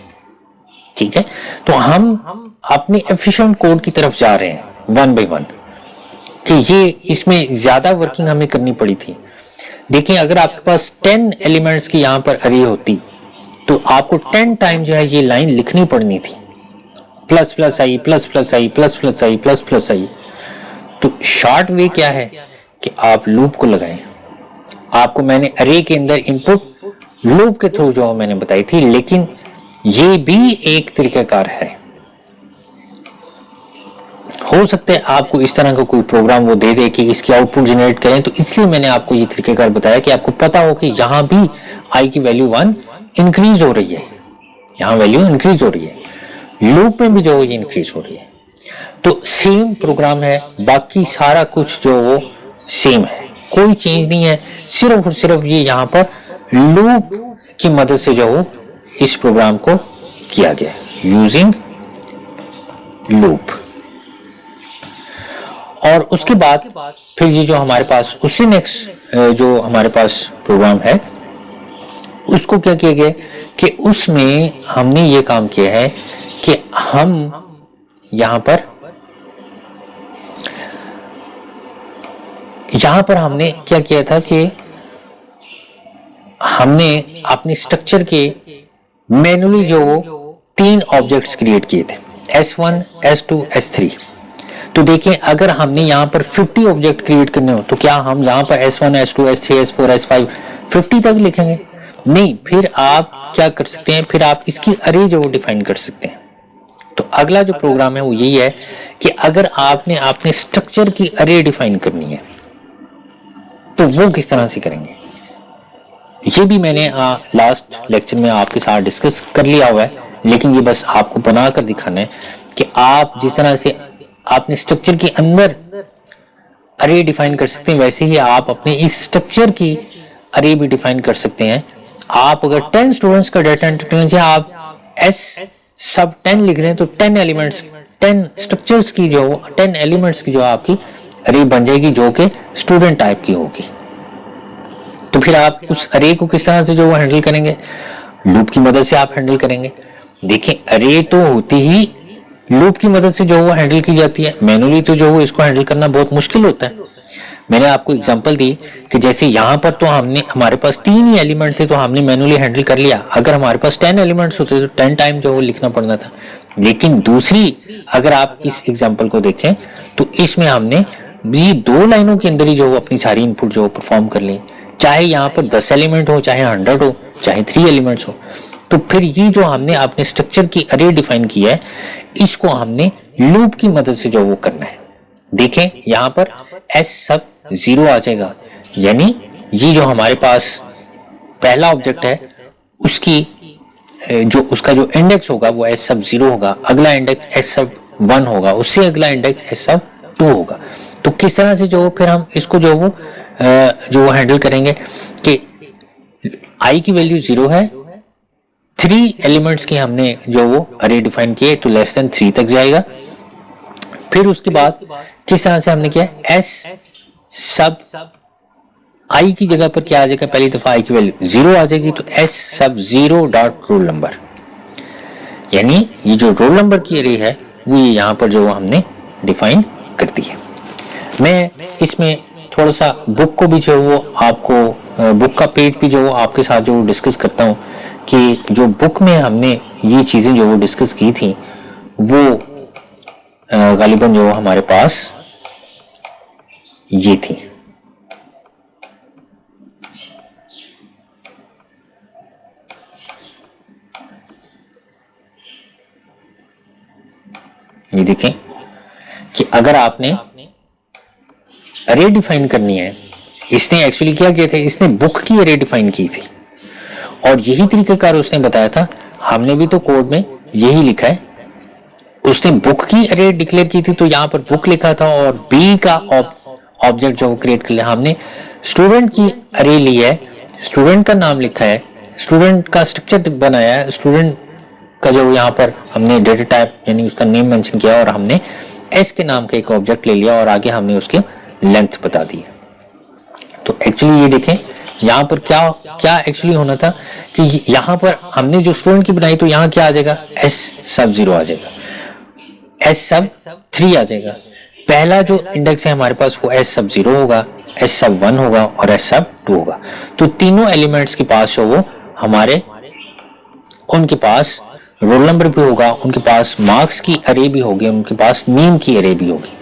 ठीक है, तो हम अपने एफिशिएंट कोड की तरफ जा रहे हैं वन बाय वन, कि ये इसमें ज्यादा वर्किंग हमें करनी पड़ी थी। देखिए, अगर आपके पास 10 एलिमेंट्स की यहां पर अरे होती तो आपको 10 टाइम जो है ये लाइन लिखनी पड़नी थी, प्लस प्लस आई प्लस प्लस आई प्लस प्लस आई प्लस प्लस आई। तो शॉर्ट वे क्या है कि आप लूप को लगाएं। आपको मैंने अरे के अंदर इनपुट लूप के थ्रू जो मैंने बताई थी, लेकिन ये भी एक तरीकाकार है। हो सकता है आपको इस तरह का कोई प्रोग्राम वो दे दे कि इसकी आउटपुट जनरेट करें, तो इसलिए मैंने आपको ये तरीकाकार बताया कि आपको पता हो कि यहां भी आई की वैल्यू 1 इंक्रीज हो रही है, यहां वैल्यू इंक्रीज हो रही है, लूप में भी जो ये इंक्रीज हो रही है। तो सेम प्रोग्राम है, बाकी सारा कुछ जो वो सेम है, कोई चेंज नहीं है। सिर्फ और सिर्फ ये यहाँ पर लूप की मदद से जो हो इस प्रोग्राम को किया गया, यूजिंग लूप। और उसके बाद फिर ये जो हमारे पास उससे नेक्स्ट जो हमारे पास प्रोग्राम है, उसको क्या किया गया कि उसमें हमने ये काम किया है कि हम यहां पर हमने क्या किया था कि हमने अपने स्ट्रक्चर के मैन्युअली जो 3 ऑब्जेक्ट्स क्रिएट किए थे, S1, S2, S3। तो देखिए, अगर हमने यहाँ पर 50 ऑब्जेक्ट क्रिएट करने हो तो क्या हम यहाँ पर S1, S2, S3, S4, S5 50 तक लिखेंगे? नहीं, फिर आप क्या कर सकते हैं, फिर आप इसकी अरे जो डिफाइन कर सकते हैं। तो अगला जो प्रोग्राम है वो यही है कि अगर आपने अपने स्ट्रक्चर की अरे डिफाइन करनी है तो वो किस तरह से करेंगे, ये भी मैंने लास्ट लेक्चर में आपके साथ डिस्कस कर लिया हुआ है, लेकिन ये बस आपको बनाकर दिखाना है कि आप जिस तरह से आपने स्ट्रक्चर के अंदर अरे डिफाइन कर सकते हैं, वैसे ही आप अपने इस स्ट्रक्चर की अरे भी डिफाइन कर सकते हैं। आप अगर 10 स्टूडेंट्स का डाटा एंट्री करना चाहिए, आप S सब 10 लिख रहे हैं तो 10 एलिमेंट्स 10 स्ट्रक्चर्स की जो 10 एलिमेंट्स की जो आपकी अरे बन जाएगी, जो कि स्टूडेंट टाइप की होगी। तो फिर आप उस अरे को किस तरह से जो वो हैंडल करेंगे, लूप की मदद से आप हैंडल करेंगे। देखिए, अरे तो होती ही लूप की मदद से जो वो हैंडल की जाती है, मैन्युअली तो जो वो इसको हैंडल करना बहुत मुश्किल होता है। मैंने आपको एग्जांपल दी कि जैसे यहाँ पर तो हमारे पास 3 ही एलिमेंट थे तो हमने मैन्युअली हैंडल कर लिया। अगर हमारे पास 10 एलिमेंट्स होते तो 10 टाइम जो वो लिखना पड़ना था। लेकिन दूसरी, अगर आप इस एग्जांपल को देखें तो इसमें हमने ये 2 लाइनों के अंदर ही जो अपनी सारी इनपुट जो परफॉर्म कर ली, चाहे यहाँ पर 10 एलिमेंट हो, चाहे 100 हो, चाहे 3 एलिमेंट्स हो। तो फिर ये जो हमने अपने स्ट्रक्चर की अरे डिफाइन की है, इसको हमने लूप की मदद से जो वो करना है। देखें, यहाँ पर S सब 0 आ जाएगा, यानी ये जो हमारे पास पहला ऑब्जेक्ट है उसकी जो उसका जो इंडेक्स होगा वो S सब 0 होगा, अगला इंडेक्स S सब 1 होगा, उससे अगला इंडेक्स S सब 2 होगा। तो किस तरह से जो फिर हम इसको जो वो हैंडल करेंगे कि I की वैल्यू 0 है, 3 एलिमेंट्स की हमने जो वो अरे डिफाइन किए तो लेस देन 3 तक जाएगा। फिर उसके बाद किस तरह से हमने किया, S सब I की जगह पर क्या आ जाएगा, पहली दफा I की वैल्यू 0 आ जाएगी तो S सब 0 डॉट रोल नंबर, यानी ये जो रोल नंबर की अरे है वो ये यहाँ पर जो हमने डिफाइन कर दी है। मैं इसमें थोड़ा सा बुक को भी जो वो आपको बुक का पेज भी जो आपके साथ जो डिस्कस करता हूँ कि जो बुक में हमने ये चीज़ें जो डिस्कस की थी वो गालिबन जो हमारे पास ये थी। ये देखें कि अगर आपने अरे डिफाइन करनी है, इसने एक्चुअली क्या किया था, इसने बुक की अरे डिफाइन की थी और यही तरीकाकार उसने बताया था। हमने भी तो कोड में यही लिखा है, उसने बुक की अरे डिक्लेयर की थी तो यहाँ पर बुक लिखा था और बी का ऑब्जेक्ट जो क्रिएट कर लिया हमने। स्टूडेंट की अरे ली है, स्टूडेंट का नाम लिखा है, स्टूडेंट का स्ट्रक्चर बनाया है, स्टूडेंट का जो यहाँ पर हमने डेटा टाइप यानी उसका नेम मेंशन किया और हमने एस के नाम का एक ऑब्जेक्ट ले लिया और आगे हमने उसकी लेंथ बता दी है। तो एक्चुअली ये देखें यहाँ पर क्या क्या एक्चुअली होना था कि यहाँ पर हमने जो स्टूडेंट की बनाई तो यहाँ क्या आ जाएगा, एस सब 0 आ जाएगा, एस सब 3 आ जाएगा। पहला जो इंडेक्स है हमारे पास वो एस सब 0 होगा, एस सब 1 होगा और एस सब 2 होगा। तो तीनों एलिमेंट्स के पास जो वो हमारे उनके पास रोल नंबर भी होगा, उनके पास मार्क्स की अरे भी होगी, उनके पास नेम की अरे भी होगी।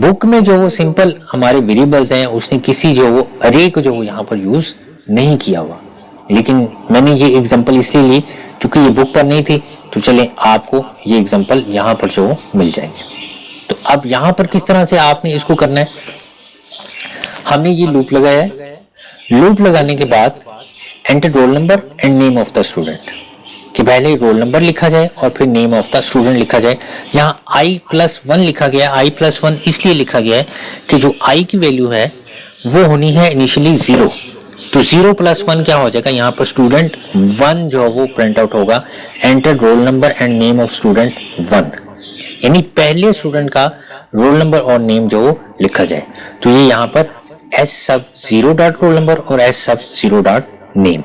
बुक में जो वो सिंपल हमारे वेरिएबल्स हैं उसने किसी जो वो अरे को जो वो यहाँ पर यूज नहीं किया हुआ, लेकिन मैंने ये एग्जांपल इसलिए ली क्योंकि ये बुक पर नहीं थी। तो चलें आपको ये एग्जांपल यहाँ पर जो मिल जाएंगे। तो अब यहाँ पर किस तरह से आपने इसको करना है, हमने ये लूप लगाया है। लूप लगाने के बाद enter roll number and name of the student कि पहले रोल नंबर लिखा जाए और फिर नेम ऑफ द स्टूडेंट लिखा जाए। यहाँ i+1 लिखा गया है। i+1 इसलिए लिखा गया है कि जो i की वैल्यू है वो होनी है इनिशियली 0। तो 0+1 क्या हो जाएगा, यहाँ पर स्टूडेंट 1 जो वो प्रिंट आउट होगा। Enter roll number and name of student 1 यानी पहले स्टूडेंट का रोल नंबर और नेम जो लिखा जाए। तो ये यहाँ पर s सब 0 डॉट रोल नंबर और s सब 0 डॉट नेम,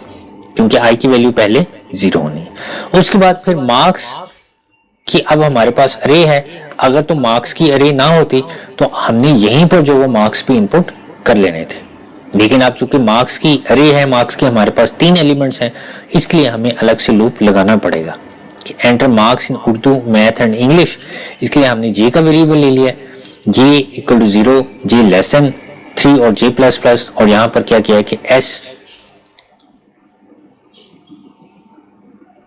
क्योंकि i की वैल्यू पहले 0 होनी है। उसके बाद फिर मार्क्स की अब हमारे पास अरे है। अगर तो मार्क्स की अरे ना होती तो हमने यहीं पर जो वो मार्क्स भी इनपुट कर लेने थे, लेकिन अब चूंकि मार्क्स की अरे है, मार्क्स के हमारे पास 3 एलिमेंट्स हैं, इसलिए हमें अलग से लूप लगाना पड़ेगा कि enter marks in Urdu, math and English. इसलिए हमने जे का वेरिएबल ले लिया, J equal to 0, J less than 3 और जे प्लस प्लस, और यहाँ पर क्या किया है कि एस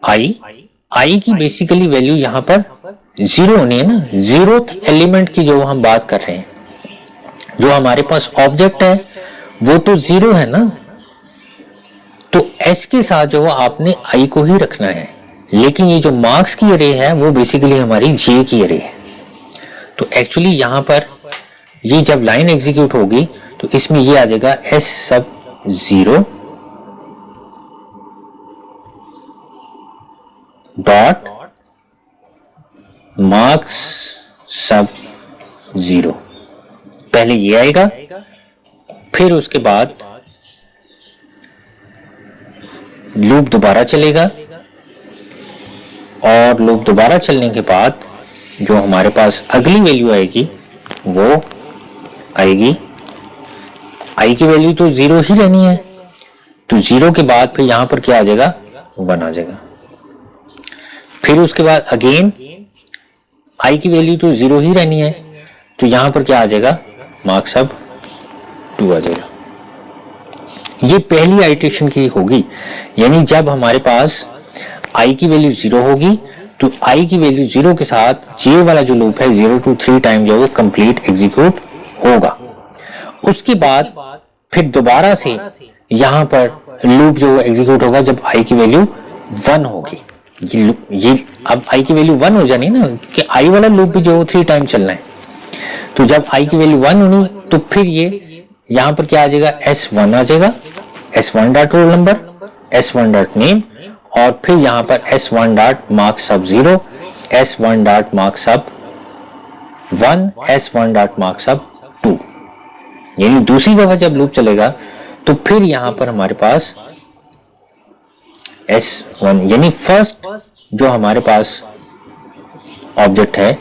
आई की बेसिकली वैल्यू यहाँ पर 0 होनी है ना, 0th एलिमेंट की जो हम बात कर रहे हैं। जो हमारे पास ऑब्जेक्ट है वो तो 0 है ना, तो s के साथ जो आपने i को ही रखना है, लेकिन ये जो मार्क्स की अरे है वो बेसिकली हमारी j की अरे है। तो एक्चुअली यहाँ पर ये जब लाइन एग्जीक्यूट होगी तो इसमें ये आ जाएगा s सब 0 डॉट मार्क्स सब 0। पहले ये आएगा, फिर उसके बाद लूप दोबारा चलेगा और लूप दोबारा चलने के बाद जो हमारे पास अगली वैल्यू आएगी वो आएगी, i की वैल्यू तो 0 ही रहनी है, तो 0 के बाद फिर यहां पर क्या आ जाएगा, 1 आ जाएगा। फिर उसके बाद अगेन i की वैल्यू तो 0 ही रहनी है, तो यहां पर क्या आ जाएगा, मार्क्स अब 2 आ जाएगा। ये पहली आइटरेशन की होगी, यानी जब हमारे पास i की वैल्यू 0 होगी तो i की वैल्यू 0 के साथ ये वाला जो लूप है 0 to 3 टाइम जो वो कंप्लीट एग्जीक्यूट होगा। उसके बाद फिर दोबारा से यहां पर लूप जो एग्जीक्यूट होगा जब i की वैल्यू 1 होगी। ये अब i की वैल्यू 1 हो जानी ना, कि i वाला लूप भी जो 3 टाइम चलना है। तो जब i की वैल्यू 1 होनी तो फिर ये यहां पर क्या आ जाएगा, s1 आ जाएगा, s1 dot roll number, s1 dot name, और फिर यहां पर s1 डॉट मार्क्स सब 0, s1 डॉट मार्क्स सब 1, s1 डॉट मार्क्स सब 2। यानी दूसरी दफा जब लूप चलेगा तो फिर यहां पर हमारे पास s1 यानी फर्स्ट जो हमारे पास ऑब्जेक्ट है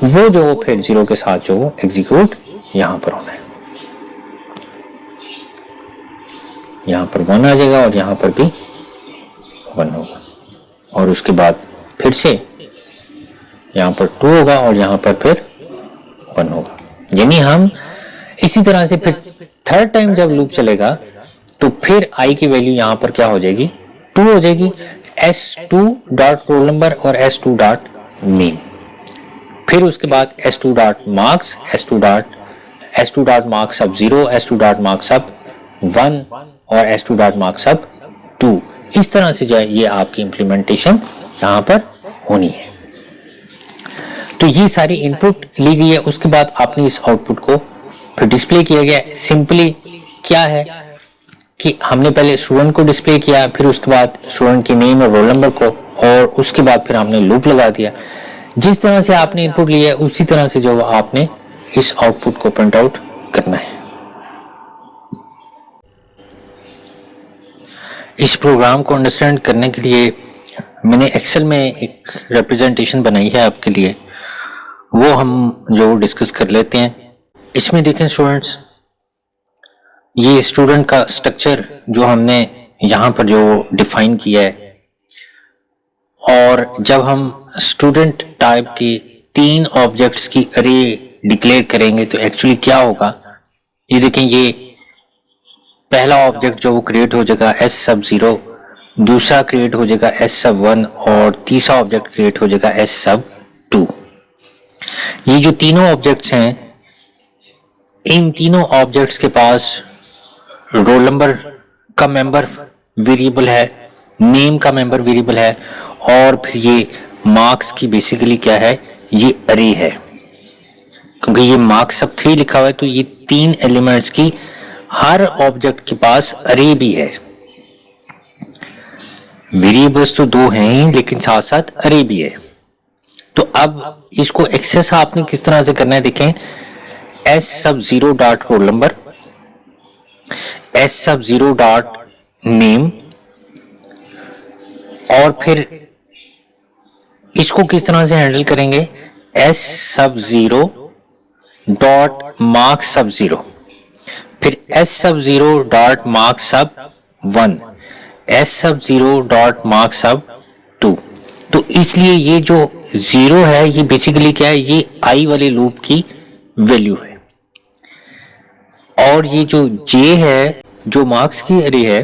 वो जो फिर 0 के साथ जो एग्जीक्यूट यहां पर होना है। यहाँ पर 1 आ जाएगा और यहाँ पर भी 1 होगा, और उसके बाद फिर से यहाँ पर 2 होगा और यहाँ पर फिर 1 होगा। यानी हम इसी तरह से फिर थर्ड टाइम जब लूप चलेगा तो फिर i की वैल्यू यहाँ पर क्या हो जाएगी, 2 हो जाएगी। s2 डॉट रोल नंबर और s2 डॉट नेम, फिर उसके बाद s2 dot marks, s2 dot marks अब 0, s2 डॉट मार्क्स अब 1 और s2 डॉट मार्क्स अब 2। इस तरह से जो है ये आपकी इंप्लीमेंटेशन यहाँ पर होनी है। तो ये सारी इनपुट ली गई है, उसके बाद आपने इस आउटपुट को फिर डिस्प्ले किया गया। सिंपली क्या है कि हमने पहले स्टूडेंट को डिस्प्ले किया, फिर उसके बाद स्टूडेंट के नेम और रोल नंबर को, और उसके बाद फिर हमने लूप लगा दिया। जिस तरह से आपने इनपुट लिया है उसी तरह से जो आपने इस आउटपुट को प्रिंट आउट करना है। इस प्रोग्राम को अंडरस्टैंड करने के लिए मैंने एक्सेल में एक रिप्रेजेंटेशन बनाई है आपके लिए, वो हम जो डिस्कस कर लेते हैं। इसमें देखें स्टूडेंट्स, ये स्टूडेंट का स्ट्रक्चर जो हमने यहाँ पर जो डिफाइन किया है, और जब हम स्टूडेंट टाइप के 3 ऑब्जेक्ट्स की अरे डिक्लेयर करेंगे तो एक्चुअली क्या होगा, ये देखें, ये पहला ऑब्जेक्ट जो वो क्रिएट हो जाएगा s सब 0, दूसरा क्रिएट हो जाएगा s सब 1 और तीसरा ऑब्जेक्ट क्रिएट हो जाएगा s सब 2। ये जो तीनों ऑब्जेक्ट्स हैं, इन तीनों ऑब्जेक्ट्स के पास रोल नंबर का मेंबर वेरिएबल है, नेम का मेंबर वेरिएबल है, और फिर ये मार्क्स की बेसिकली क्या है, ये अरे है। क्योंकि ये मार्क्स सब 3 लिखा हुआ है तो ये 3 एलिमेंट्स की हर ऑब्जेक्ट के पास अरे भी है। वेरिएबल्स तो 2 हैं ही, लेकिन साथ साथ अरे भी है। तो अब इसको एक्सेस आपने किस तरह से करना है, देखें, s सब 0 डॉट रोल नंबर, s सब 0 डॉट नेम, और फिर इसको किस तरह से हैंडल करेंगे, s सब 0 डॉट मार्क्स सब 0, फिर s सब 0 डॉट मार्क्स सब 1, s सब 0 डॉट मार्क्स सब 2। तो इसलिए ये जो 0 है ये बेसिकली क्या है, ये i वाले लूप की वैल्यू है, और ये जो j है जो मार्क्स की अरे है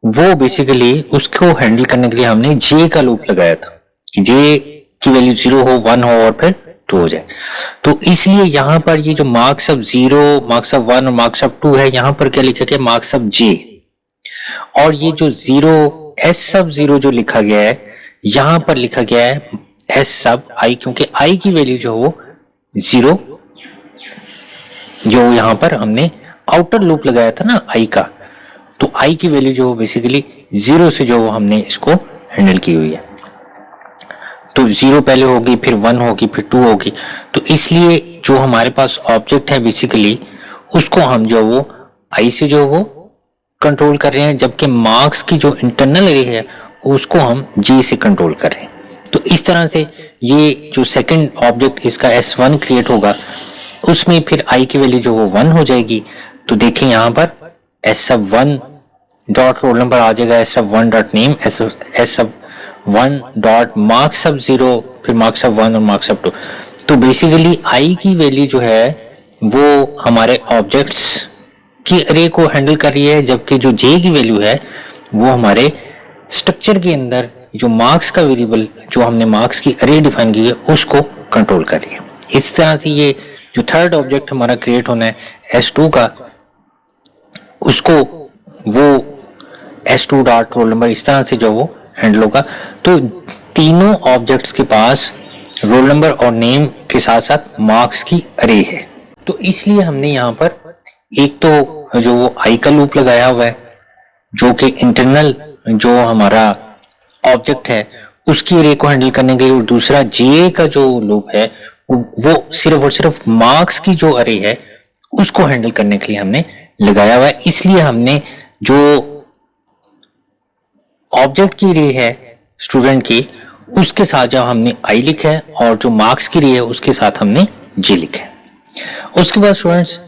वो बेसिकली उसको हैंडल करने के लिए हमने j का लूप लगाया था कि j की वैल्यू 0 हो, 1 हो और फिर 2 हो जाए। तो इसलिए यहाँ पर ये जो मार्क्स ऑफ 0, मार्क्स ऑफ 1 और मार्क्स ऑफ 2 है, यहाँ पर क्या लिखा गया, मार्क्स ऑफ j, और ये जो 0 s सब 0 जो लिखा गया है यहाँ पर लिखा गया है s सब i, क्योंकि i की वैल्यू जो वो 0, जो यहाँ पर हमने आउटर लूप लगाया था ना i का, तो i की वैल्यू जो बेसिकली 0 से जो हमने इसको हैंडल की हुई है। तो 0 पहले होगी, फिर 1 होगी, फिर 2 होगी। तो इसलिए जो हमारे पास ऑब्जेक्ट है बेसिकली उसको हम जो वो i से जो वो कंट्रोल कर रहे हैं, जबकि मार्क्स की जो इंटरनल अरे है उसको हम j से कंट्रोल कर रहे हैं। तो इस तरह से ये जो सेकंड ऑब्जेक्ट इसका s1 क्रिएट होगा उसमें फिर i की वैल्यू जो वो 1 हो जाएगी। तो देखें यहाँ पर s सब 1 डॉट रोल नंबर आ जाएगा, s सब 1 डॉट नेम, s सब 1 डॉट मार्क्स सब 0, फिर मार्क्स सब 1 और मार्क्स सब 2। तो बेसिकली i की वैल्यू जो है वो हमारे ऑब्जेक्ट्स की अरे को हैंडल कर रही है, जबकि जो j की वैल्यू है वो हमारे स्ट्रक्चर के अंदर जो मार्क्स का वेरिएबल जो हमने मार्क्स की अरे डिफाइन की है उसको कंट्रोल कर रही है। इस तरह से ये जो थर्ड ऑब्जेक्ट हमारा क्रिएट होना है s2 का, उसको वो s2 डॉट रोल नंबर इस तरह से जो वो हैंडल होगा। तो तीनों ऑब्जेक्ट्स के पास रोल नंबर और नेम के साथ साथ मार्क्स की अरे है। तो इसलिए हमने यहाँ पर एक तो जो वो i का लूप लगाया हुआ है जो कि इंटरनल जो हमारा ऑब्जेक्ट है उसकी अरे को हैंडल करने के लिए, और दूसरा j का जो लूप है वो सिर्फ और सिर्फ मार्क्स की जो अरे है उसको हैंडल करने के लिए हमने लगाया हुआ है। इसलिए हमने जो ऑब्जेक्ट की रे है स्टूडेंट की उसके साथ जो हमने i लिखा है, और जो मार्क्स की रे है उसके साथ हमने j लिखा है। उसके बाद स्टूडेंट्स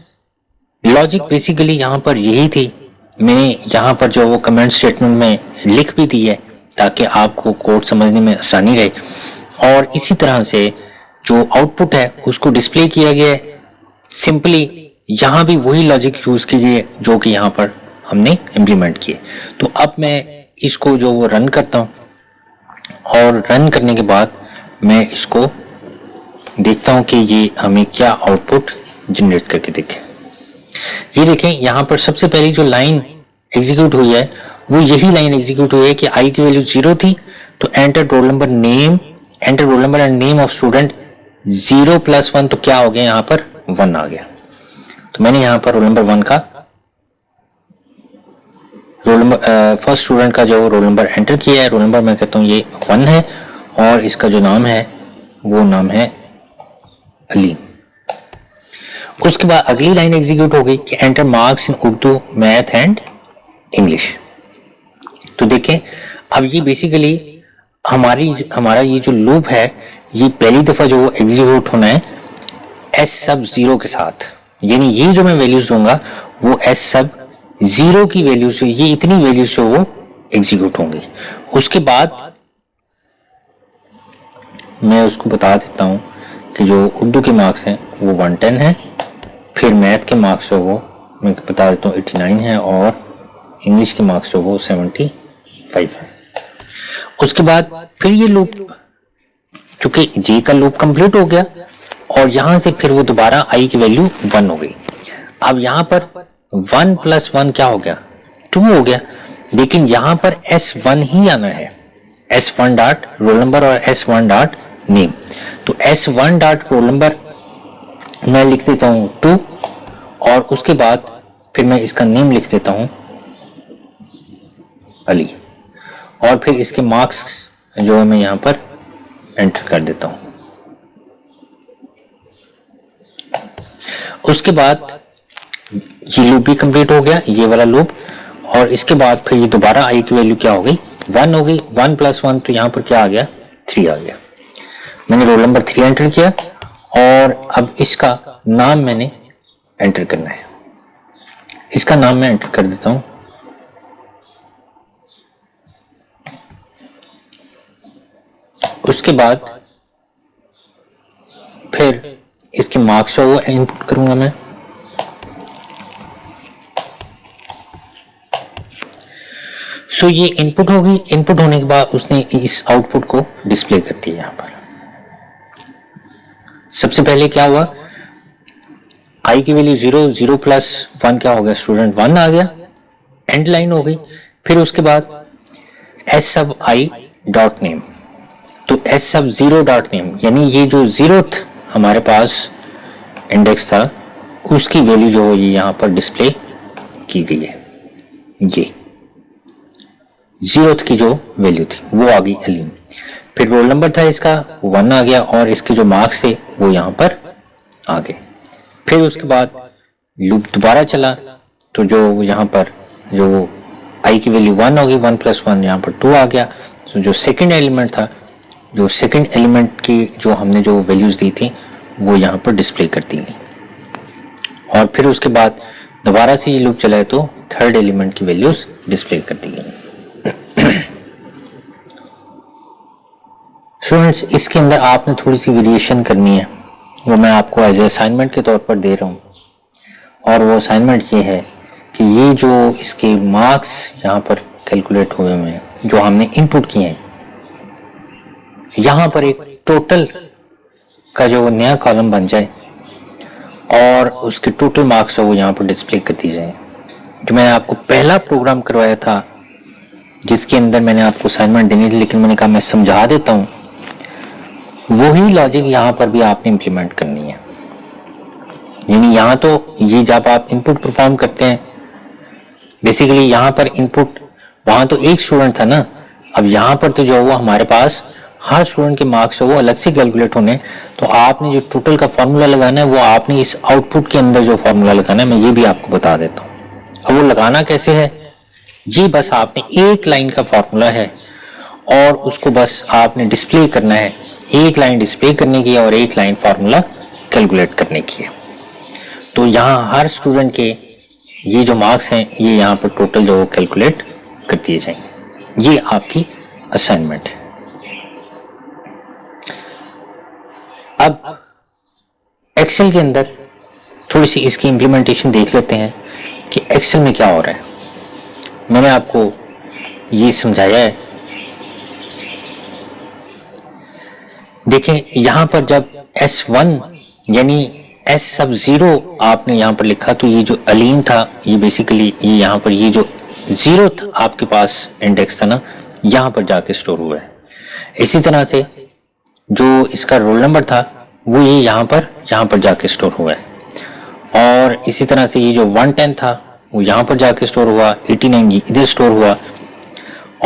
लॉजिक बेसिकली यहाँ पर यही थी मैंने यहाँ पर जो वो कमेंट स्टेटमेंट में लिख भी दी है ताकि आपको कोड समझने में आसानी रहे। और इसी तरह से जो आउटपुट है उसको डिस्प्ले किया गया है। सिंपली यहाँ भी वही लॉजिक यूज कीजिए जो कि यहाँ पर हमने इम्प्लीमेंट किए। तो अब मैं इसको जो वो रन करता हूँ और रन करने के बाद मैं इसको देखता हूँ कि ये हमें क्या आउटपुट जनरेट करके देखे। ये देखें यहाँ पर सबसे पहली जो लाइन एग्जीक्यूट हुई है वो यही लाइन एग्जीक्यूट हुई है कि आई की वैल्यू 0 थी, तो enter roll number name, enter roll number and name of student. 0 + 1 तो क्या हो गया, यहाँ पर 1 आ गया। तो मैंने यहाँ पर रोल नंबर 1 का रोल नंबर फर्स्ट स्टूडेंट का जो रोल नंबर एंटर किया है। रोल नंबर मैं कहता हूँ ये 1 है और इसका जो नाम है वो नाम है अली। उसके बाद अगली लाइन एग्जीक्यूट हो गई कि enter marks in Urdu, math and English. तो देखें अब ये बेसिकली हमारा ये जो लूप है ये पहली दफा जो एग्जीक्यूट होना है एस सब 0 के साथ, यानी ये जो मैं वैल्यूज दूंगा वो एस सब 0 की वैल्यूज, ये इतनी वैल्यूज जो वो एग्जीक्यूट होंगी। उसके बाद मैं उसको बता देता हूँ कि जो उर्दू के मार्क्स हैं वो 110 है, फिर मैथ के मार्क्स जो वो मैं बता देता हूँ 89 है और इंग्लिश के मार्क्स जो वो 75 है। उसके बाद फिर ये लूप, चूंकि जे का लूप कंप्लीट हो गया और यहां से फिर वो दोबारा आई की वैल्यू 1 हो गई। अब यहां पर 1 + 1 क्या हो गया, 2 हो गया, लेकिन यहां पर S1 ही आना है, S1 डॉट रोल नंबर और S1 डॉट नेम। तो S1 डॉट रोल नंबर मैं लिख देता हूं 2 और उसके बाद फिर मैं इसका नेम लिख देता हूं अली और फिर इसके मार्क्स जो है मैं यहां पर एंटर कर देता हूं। उसके बाद ये लूप भी कंप्लीट हो गया, ये वाला लूप, और इसके बाद फिर ये दोबारा आई की वैल्यू क्या हो गई, 1 हो गई। 1 + 1 तो यहाँ पर क्या आ गया, 3 आ गया। मैंने रोल नंबर 3 एंटर किया और अब इसका नाम मैंने एंटर करना है। इसका नाम मैं एंटर कर देता हूं उसके बाद फिर इसके मार्क्स वो इनपुट करूंगा मैं। सो ये इनपुट होगी। इनपुट होने के बाद उसने इस आउटपुट को डिस्प्ले कर दिया। यहां पर सबसे पहले क्या हुआ, आई की वैल्यू 0, 0 + 1 क्या हो गया, स्टूडेंट 1 आ गया, एंड लाइन हो गई। फिर उसके बाद एस सब आई डॉट नेम, तो एस सब 0 डॉट नेम, यानी ये जो 0th हमारे पास इंडेक्स था उसकी वैल्यू जो ये यहाँ पर डिस्प्ले की गई है। ये 0th की जो वैल्यू थी वो आ गई अलीम। फिर रोल नंबर था इसका 1 आ गया और इसके जो मार्क्स थे वो यहाँ पर आ गए। फिर उसके बाद लूप दोबारा चला तो जो यहाँ पर जो आई की वैल्यू 1 होगी, 1 + 1 यहाँ पर 2 आ गया। तो जो सेकंड एलिमेंट था, जो सेकंड एलिमेंट की जो हमने जो वैल्यूज दी थी वो यहाँ पर डिस्प्ले कर दी गई। और फिर उसके बाद दोबारा से ये लूप चला है तो थर्ड एलिमेंट की वैल्यूज डिस्प्ले कर दी गई। स्टूडेंट्स, इसके अंदर आपने थोड़ी सी वेरिएशन करनी है, वो मैं आपको एज ए असाइनमेंट के तौर पर दे रहा हूँ। और वो असाइनमेंट ये है कि ये जो इसके मार्क्स यहाँ पर कैलकुलेट हुए हुए हैं जो हमने इनपुट किए हैं, यहाँ पर एक टोटल का जो नया कॉलम बन जाए और उसके टोटल मार्क्स वो यहाँ पर डिस्प्ले कर दी जाए। जो मैंने आपको पहला प्रोग्राम करवाया था जिसके अंदर मैंने आपको असाइनमेंट देनी थी, लेकिन मैंने कहा मैं समझा देता हूँ, वही लॉजिक यहाँ पर भी आपने इम्प्लीमेंट करनी है। यानी यहाँ तो ये जब आप इनपुट परफॉर्म करते हैं, बेसिकली यहाँ पर इनपुट, वहाँ तो एक स्टूडेंट था ना, अब यहाँ पर तो जो वो हमारे पास हर स्टूडेंट के मार्क्स है वो अलग से कैलकुलेट होने। तो आपने जो टोटल का फॉर्मूला लगाना है वो आपने इस आउटपुट के अंदर जो फॉर्मूला लगाना है मैं ये भी आपको बता देता हूँ। अब वो लगाना कैसे है, ये बस आपने एक लाइन का फॉर्मूला है और उसको बस आपने डिस्प्ले करना है। एक लाइन डिस्प्ले करने की है और एक लाइन फॉर्मूला कैलकुलेट करने की है। तो यहाँ हर स्टूडेंट के ये जो मार्क्स हैं ये यहाँ पर टोटल जो कैलकुलेट कर दिए जाएंगे। ये आपकी असाइनमेंट है। अब एक्सेल के अंदर थोड़ी सी इसकी इम्प्लीमेंटेशन देख लेते हैं कि एक्सेल में क्या हो रहा है। मैंने आपको ये समझाया है। देखें यहाँ पर जब S1 यानी S सब 0 आपने यहाँ पर लिखा तो ये जो अलीम था ये बेसिकली ये यहाँ पर ये जो 0th आपके पास इंडेक्स था ना यहाँ पर जाके स्टोर हुआ है। इसी तरह से जो इसका रोल नंबर था वो ये यहाँ पर जाके स्टोर हुआ है। और इसी तरह से ये जो 110 था वो यहाँ पर जाके स्टोर हुआ, 89 इधर स्टोर हुआ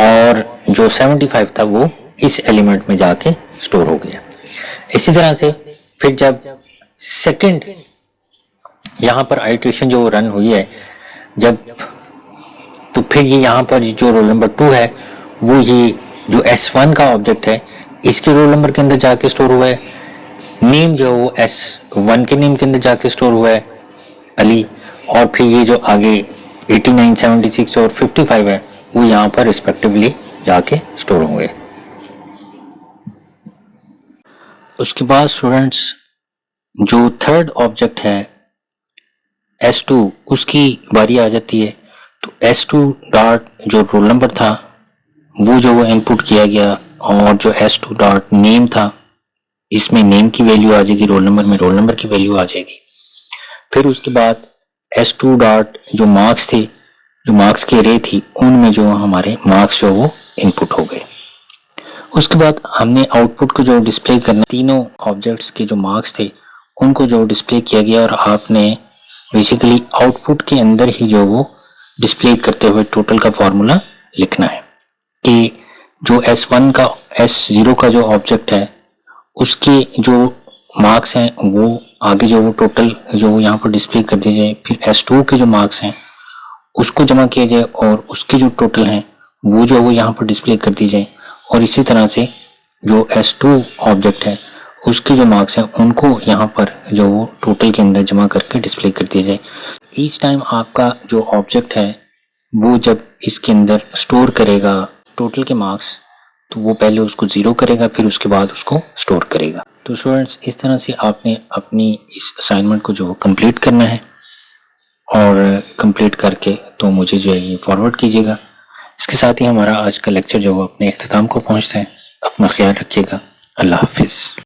और जो 75 था वो इस एलिमेंट में जाके स्टोर हो गया। इसी तरह से फिर जब सेकंड यहाँ पर आइटरेशन जो रन हुई है जब तो फिर ये यहाँ पर जो रोल नंबर 2 है वो ये जो S1 का ऑब्जेक्ट है इसके रोल नंबर के अंदर जाके स्टोर हुआ है। नेम जो वो S1 के नेम के अंदर जाके स्टोर हुआ है अली। और फिर ये जो आगे 89, 76 और 55 है वो यहाँ पर रिस्पेक्टिवली जाके स्टोर होंगे। उसके बाद स्टूडेंट्स जो थर्ड ऑब्जेक्ट है S2 उसकी बारी आ जाती है। तो S2 डॉट जो रोल नंबर था वो जो वो इनपुट किया गया और जो S2 डॉट नेम था इसमें नेम की वैल्यू आ जाएगी, रोल नंबर में रोल नंबर की वैल्यू आ जाएगी। फिर उसके बाद S2 डॉट जो मार्क्स थे जो मार्क्स की अरे थी उनमें जो हमारे मार्क्स जो वो इनपुट हो गए। उसके बाद हमने आउटपुट को जो डिस्प्ले करना तीनों ऑब्जेक्ट्स के जो मार्क्स थे उनको जो डिस्प्ले किया गया और आपने बेसिकली आउटपुट के अंदर ही जो वो डिस्प्ले करते हुए टोटल का फॉर्मूला लिखना है कि जो S1 का S0 का जो ऑब्जेक्ट है उसके जो मार्क्स हैं वो आगे जो वो टोटल जो वो यहाँ पर डिस्प्ले कर दिए जाए। फिर S2 के जो मार्क्स हैं उसको जमा किया जाए और उसके जो टोटल हैं वो जो वो यहाँ पर डिस्प्ले कर दी जाए। और इसी तरह से जो S2 ऑब्जेक्ट है उसके जो मार्क्स हैं उनको यहाँ पर जो वो टोटल के अंदर जमा करके डिस्प्ले कर दिया जाए। ईच टाइम आपका जो ऑब्जेक्ट है वो जब इसके अंदर स्टोर करेगा टोटल के मार्क्स तो वो पहले उसको 0 करेगा फिर उसके बाद उसको स्टोर करेगा। तो स्टूडेंट्स इस तरह से आपने अपनी इस असाइनमेंट को जो वो कंप्लीट करना है और कंप्लीट करके तो मुझे जो है ये फॉरवर्ड कीजिएगा। इसके साथ ही हमारा आज का लेक्चर जो वो अपने इख्तिताम को पहुंचता है। अपना ख्याल रखिएगा। अल्लाह हाफिज़।